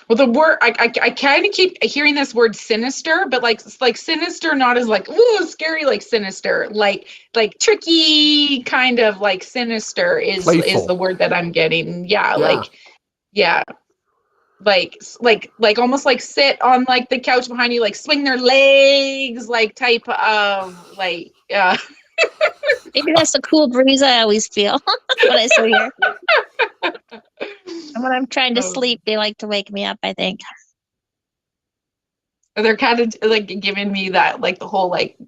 Well, the word I kind of keep hearing this word sinister, but like sinister, not as like ooh scary, like sinister, like tricky, kind of like sinister is Playful. the word that I'm getting. Yeah, Yeah. yeah, like almost like sit on like the couch behind you, like swing their legs, like type of like. Maybe that's the cool breeze I always feel when I sit here. And when I'm trying to sleep, they like to wake me up, I think. They're kind of like giving me that like the whole like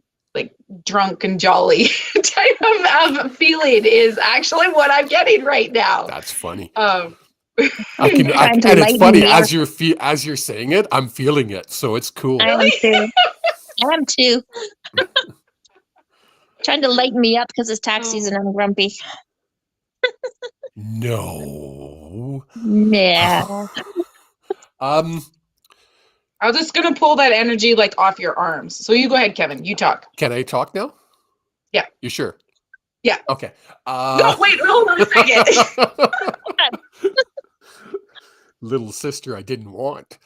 drunk and jolly type of feeling is actually what I'm getting right now. That's funny. Um, Trying to and it's lighten funny me up. as you're saying it, I'm feeling it, so it's cool. I am too. I am too. Trying to lighten me up because it's tax season and I'm grumpy. No. Yeah. I'm just gonna pull that energy like off your arms. So you go ahead, Kevin. You talk. Can I talk now? Yeah. You sure? Yeah. Okay. No, wait, hold on a second. Little sister I didn't want.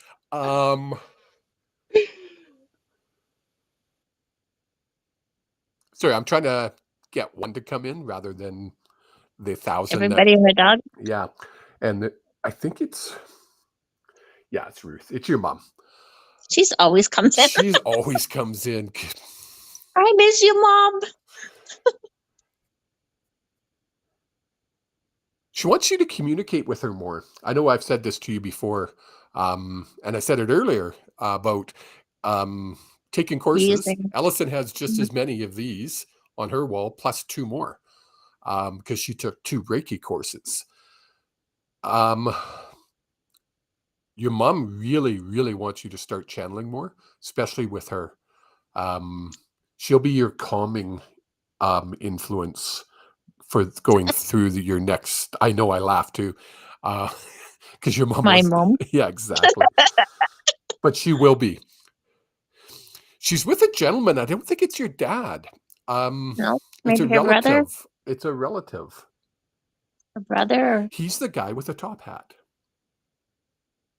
Sorry, I'm trying to get one to come in rather than the 1,000. Everybody and their dog. Yeah. And I think it's Ruth. It's your mom. She's always comes in. She's always comes in. I miss you, Mom. She wants you to communicate with her more. I know I've said this to you before, and I said it earlier about taking courses. Using. Ellison has just as many of these on her wall, plus 2 more, because she took 2 Reiki courses. Your mom really, really wants you to start channeling more, especially with her. She'll be your calming influence for going through your next. I know I laugh too, because your mom. My mom. Yeah, exactly. But she will be. She's with a gentleman. I don't think it's your dad. No, It's a maybe her brother. relative. It's a relative. Her brother, or He's the guy with the top hat.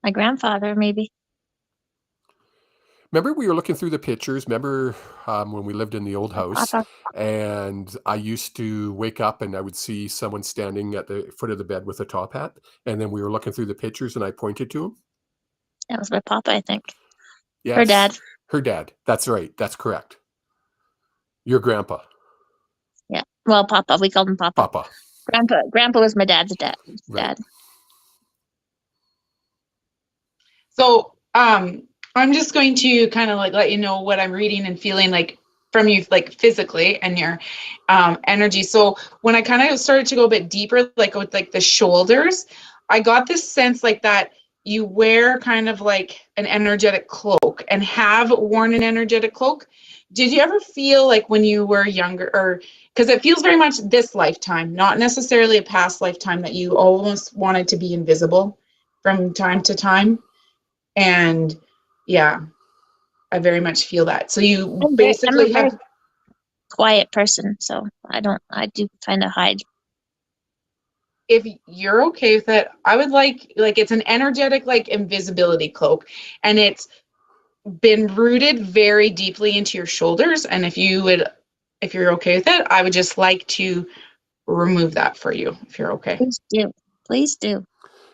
my grandfather, maybe. Remember we were looking through the pictures? Remember when we lived in the old house? Papa. And I used to wake up and I would see someone standing at the foot of the bed with a top hat. And then we were looking through the pictures and I pointed to him. That was my papa, I think. Yes. Her dad. Her dad. That's right. That's correct. Your grandpa. Yeah. Well, Papa. We called him Papa. Papa. Grandpa was my dad's dad. Right. So I'm just going to kind of like let you know what I'm reading and feeling like from you, like physically and your energy. So when I kind of started to go a bit deeper, like with like the shoulders, I got this sense like that you wear kind of like an energetic cloak and have worn an energetic cloak. Did you ever feel like when you were younger, or because it feels very much this lifetime, not necessarily a past lifetime, that you almost wanted to be invisible from time to time? And yeah, I very much feel that. So you basically I'm a have very quiet person, so I do kind of hide. If you're okay with it, I would like it's an energetic like invisibility cloak, and it's been rooted very deeply into your shoulders. And if you're okay with it, I would just like to remove that for you, if you're okay. Please do. Please do.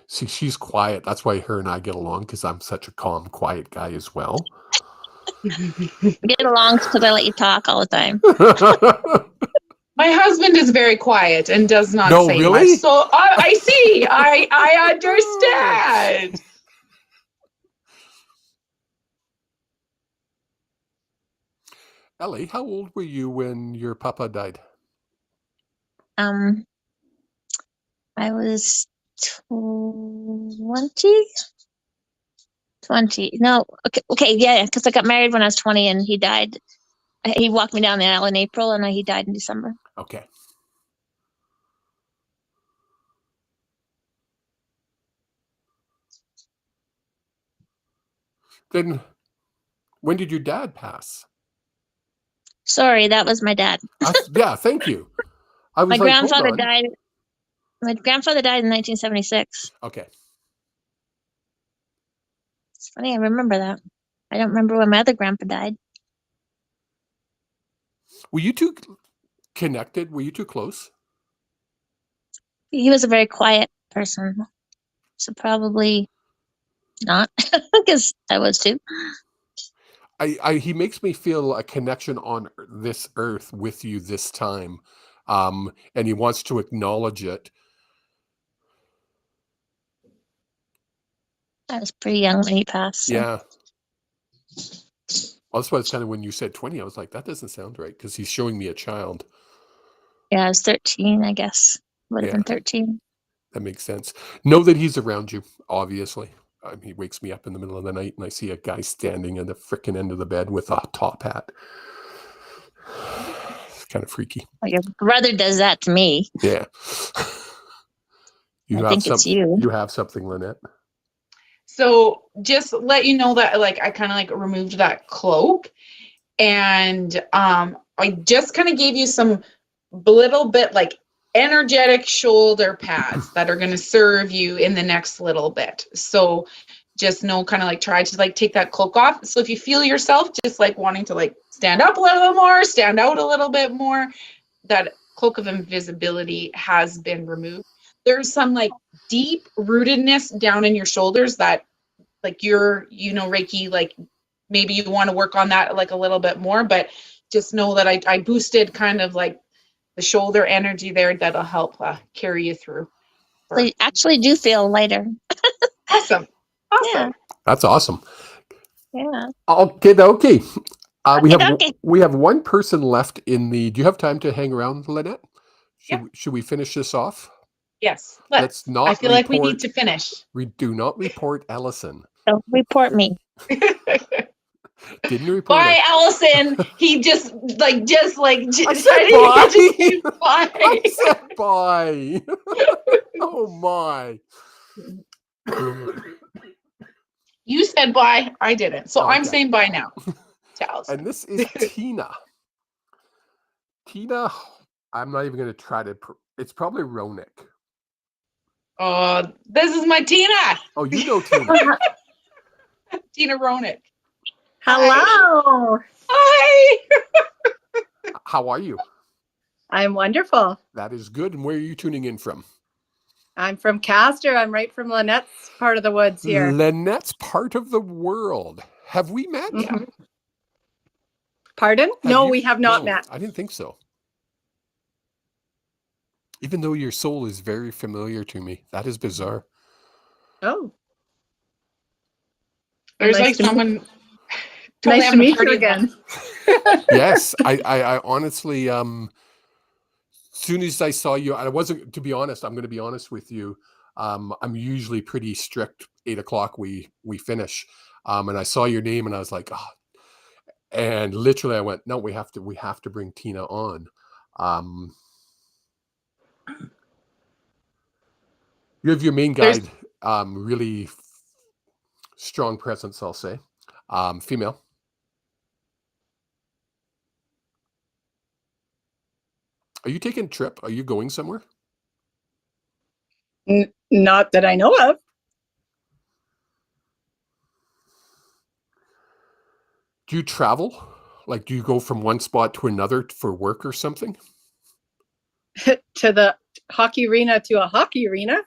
See, she's quiet. That's why her and I get along, because I'm such a calm, quiet guy as well. We get along because I let you talk all the time. My husband is very quiet and does not No, say really? much. So I see. I understand. Ellie, how old were you when your papa died? I was 20. 20. No, okay, yeah, because I got married when I was 20 and he died. He walked me down the aisle in April and he died in December. Okay. Then when did your dad pass? Sorry, that was my dad. Yeah, thank you. I was My like, hold grandfather on. died. My grandfather died in 1976. Okay. It's funny, I remember that. I don't remember when my other grandpa died. Were you two connected? Were you two close? He was a very quiet person, so probably not, because I was too. He makes me feel a connection on this earth with you this time, and he wants to acknowledge it. I was pretty young when he passed. So. Yeah. Well, that's why it's kind of when you said 20, I was like, that doesn't sound right because he's showing me a child. Yeah, I was 13, I guess. Would have Yeah. been 13. That makes sense. Know that he's around you, obviously. He wakes me up in the middle of the night and I see a guy standing at the frickin' end of the bed with a top hat. It's kind of freaky. Well, your brother does that to me. Yeah. I think it's you. You have something, Lynette. So just let you know that like I kind of like removed that cloak, and I just kind of gave you some little bit like energetic shoulder pads that are going to serve you in the next little bit. So just know, kind of like try to like take that cloak off. So if you feel yourself just like wanting to like stand up a little bit more, stand out a little bit more, that cloak of invisibility has been removed. There's some like deep rootedness down in your shoulders that like you're, Reiki, like maybe you want to work on that like a little bit more, but just know that I boosted kind of like the shoulder energy there that'll help carry you through. So you actually do feel lighter. Awesome. Yeah. That's awesome. Yeah. Okay. Okay. We have one person left in the. Do you have time to hang around, Lynette? Yeah. Should we finish this off? Yes. Let's not. I feel like we need to finish. We do not report Ellison. So report me. Didn't report. Bye, Ellison. He just I said bye. I said bye. Oh my. You said bye. I didn't. So I'm Okay. saying bye now to Ellison. And this is Tina. Tina, I'm not even going to try to. It's probably Ronik. Oh, this is my Tina. Oh, you know Tina. Tina Ronik. Hello. Hi. How are you? I'm wonderful. That is good. And where are you tuning in from? I'm from Castor. I'm right from Lynette's part of the woods here. Lynette's part of the world. Have we met? Mhm. Pardon? No, we have not met. I didn't think so. Even though your soul is very familiar to me. That is bizarre. Oh. There's Nice like to someone. Nice to meet you again. Yes, I honestly, soon as I saw you, I wasn't, to be honest, I'm going to be honest with you. I'm usually pretty strict. 8:00 we finish. And I saw your name and I was like, oh, and literally I went, no, we have to bring Tina on. You have your main guide, really strong presence, I'll say. Female. Are you taking a trip? Are you going somewhere? Not that I know of. Do you travel? Like, do you go from one spot to another for work or something? To the hockey arena to a hockey arena.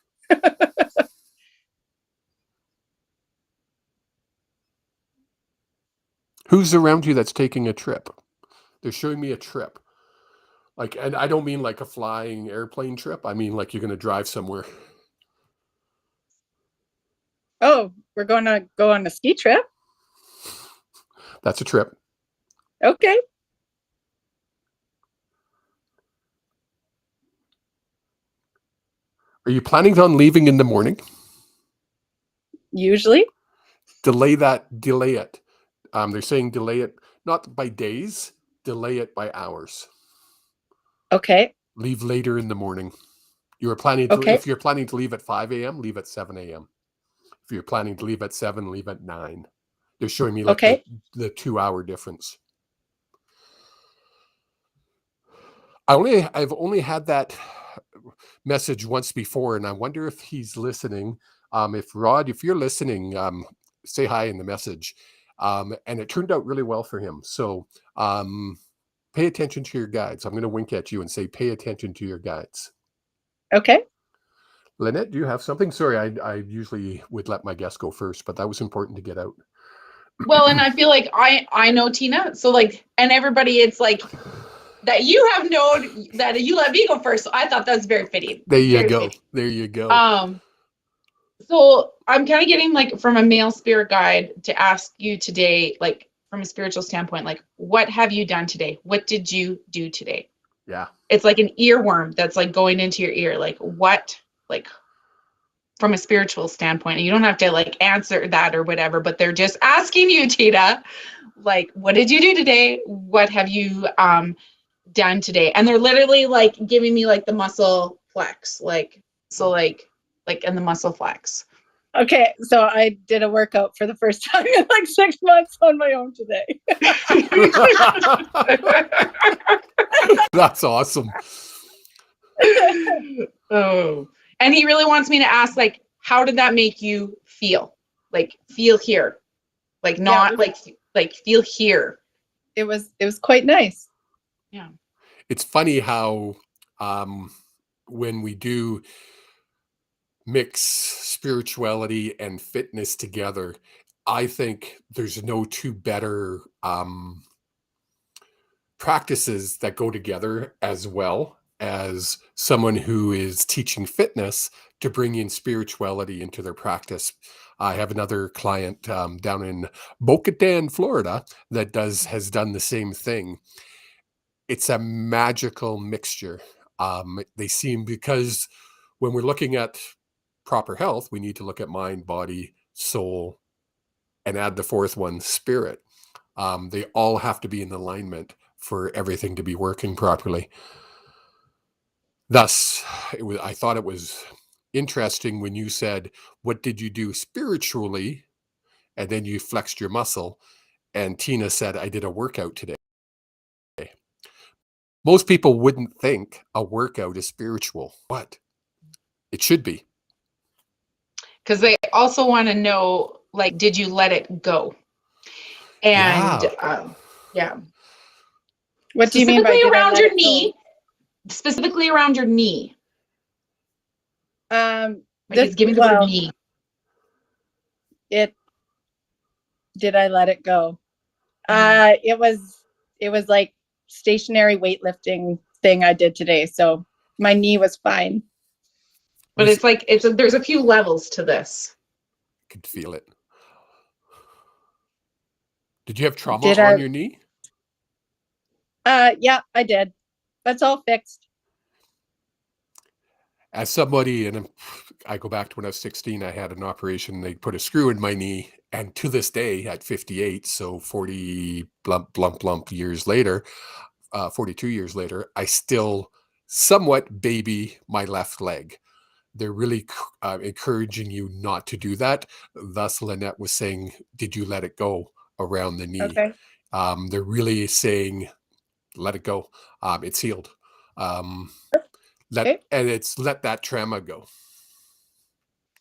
Who's around you that's taking a trip? They're showing me a trip. Like, and I don't mean like a flying airplane trip. I mean like you're going to drive somewhere. Oh, we're going to go on a ski trip. That's a trip. Okay. Are you planning on leaving in the morning? Usually. Delay it. They're saying delay it not by days, delay it by hours. Okay. Leave later in the morning. If you're planning to leave at 5 a.m., leave at 7 a.m. If you're planning to leave at 7, leave at 9. They're showing me like the 2-hour difference. I've only had that message once before, and I wonder if he's listening. If Rod, if you're listening, say hi in the message. And it turned out really well for him. So pay attention to your guides. I'm going to wink at you and say, pay attention to your guides. Okay. Lynette, do you have something? Sorry, I usually would let my guests go first, but that was important to get out. Well, and I feel like I know Tina. So like, and everybody, it's like that you have known that you let me go first. So I thought that was very fitting. There you Very go. fitting. There you go. So I'm kind of getting like from a male spirit guide to ask you today, like from a spiritual standpoint, like what have you done today? What did you do today? Yeah. It's like an earworm that's like going into your ear. Like what, like from a spiritual standpoint, and you don't have to like answer that or whatever, but they're just asking you, Tina, like, what did you do today? What have you done today? And they're literally like giving me like the muscle flex, like, so like and the muscle flex. Okay. So I did a workout for the first time in like 6 months on my own today. That's awesome. Oh, and he really wants me to ask, like, how did that make you feel? Like, feel here, like not like feel here. It was quite nice. Yeah. It's funny how when we do mix spirituality and fitness together, I think there's no two better practices that go together as well as someone who is teaching fitness to bring in spirituality into their practice. I have another client down in Boca Raton, Florida, that has done the same thing. It's a magical mixture. They seem, because when we're looking at proper health, we need to look at mind, body, soul, and add the fourth one, spirit. They all have to be in alignment for everything to be working properly. Thus, I thought it was interesting when you said, what did you do spiritually? And then you flexed your muscle. And Tina said, I did a workout today. Most people wouldn't think a workout is spiritual, but it should be. Because they also want to know, like, did you let it go? And yeah. What do you mean by around your knee? Specifically around your knee. He's giving the word knee. Did I let it go? It was like stationary weightlifting thing I did today, so my knee was fine. But it's like there's a few levels to this. I could feel it. Did you have trauma on your knee? Yeah, I did. That's all fixed. As somebody, and I go back to when I was 16, I had an operation. They put a screw in my knee. And to this day, at 58, so 40 blump years later, 42 years later, I still somewhat baby my left leg. They're really encouraging you not to do that. Thus, Lynette was saying, did you let it go around the knee? Okay. They're really saying, let it go. It's healed. And it's let that trauma go.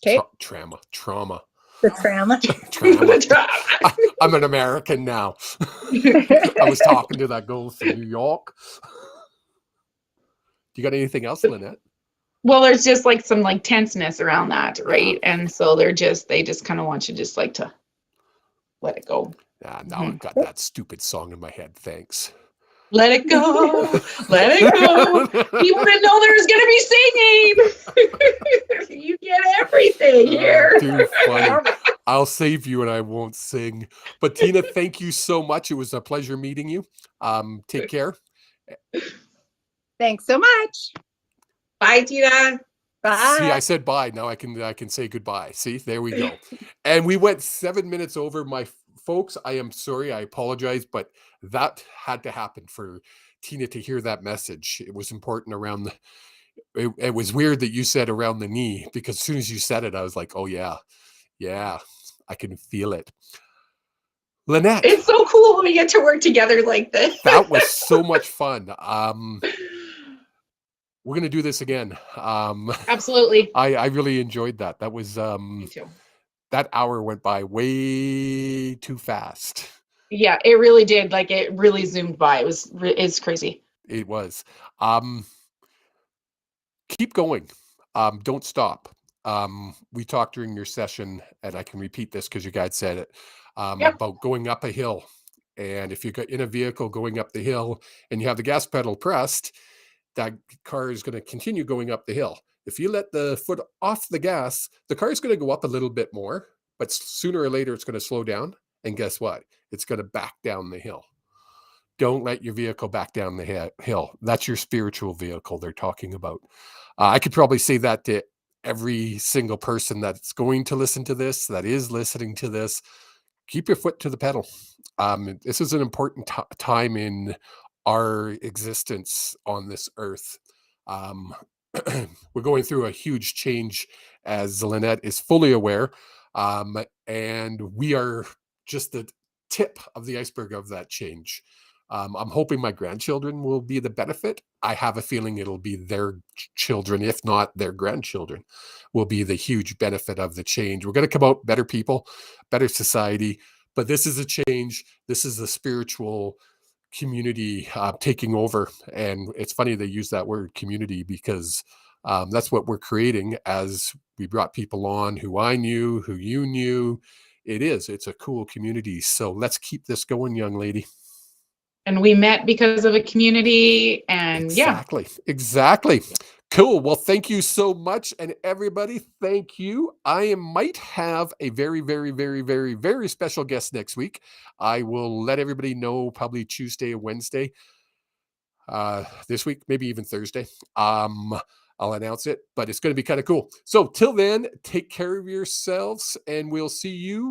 Okay. Trauma. The trauma. I'm an American now. I was talking to that girl from New York. Do you got anything else, Lynette? Well, there's just like some like tenseness around that, right? And so they just kind of want you just like to let it go. Now I've got that stupid song in my head. Thanks. Let it go. Let it go. People didn't know there was going to be singing. You get everything here. Too funny. I'll save you and I won't sing. But Tina, thank you so much. It was a pleasure meeting you. Take care. Thanks so much. Bye, Tina. Bye. See, I said bye. Now I can say goodbye. See, there we go. And we went 7 minutes over. My folks, I am sorry. I apologize, but that had to happen for Tina to hear that message. It was important around the. It was weird that you said around the knee, because as soon as you said it, I was like, oh yeah, I can feel it. Lynette, It's so cool when we get to work together like this. that was so much fun. We're gonna do this again. Absolutely. I really enjoyed that. That was Me too. that hour went by way too fast. Yeah, it really did. Like, it really zoomed by. It's crazy. It was. Keep going. Don't stop. We talked during your session, and I can repeat this because your guide said it, Yep. about going up a hill. And if you're in a vehicle going up the hill and you have the gas pedal pressed, that car is going to continue going up the hill. If you let the foot off the gas, the car is going to go up a little bit more, but sooner or later it's going to slow down. And guess what? It's going to back down the hill. Don't let your vehicle back down the hill. That's your spiritual vehicle they're talking about. I could probably say that to every single person that's going to listen to this, that is listening to this. Keep your foot to the pedal. This is an important time in our existence on this earth. We're going through a huge change, as Lynette is fully aware. And we are just the tip of the iceberg of that change. I'm hoping my grandchildren will be the benefit. I have a feeling it'll be their children, if not their grandchildren, will be the huge benefit of the change. We're going to come out better people, better society, but this is a change. This is the spiritual community taking over. And it's funny they use that word community, because that's what we're creating as we brought people on who I knew, who you knew. It's a cool community. So let's keep this going, young lady. And we met because of a community, and Exactly. Cool. Well, thank you so much. And everybody, thank you. I might have a very, very, very, very, very special guest next week. I will let everybody know probably Tuesday or Wednesday this week, maybe even Thursday. I'll announce it, but it's going to be kind of cool. So till then, take care of yourselves, and we'll see you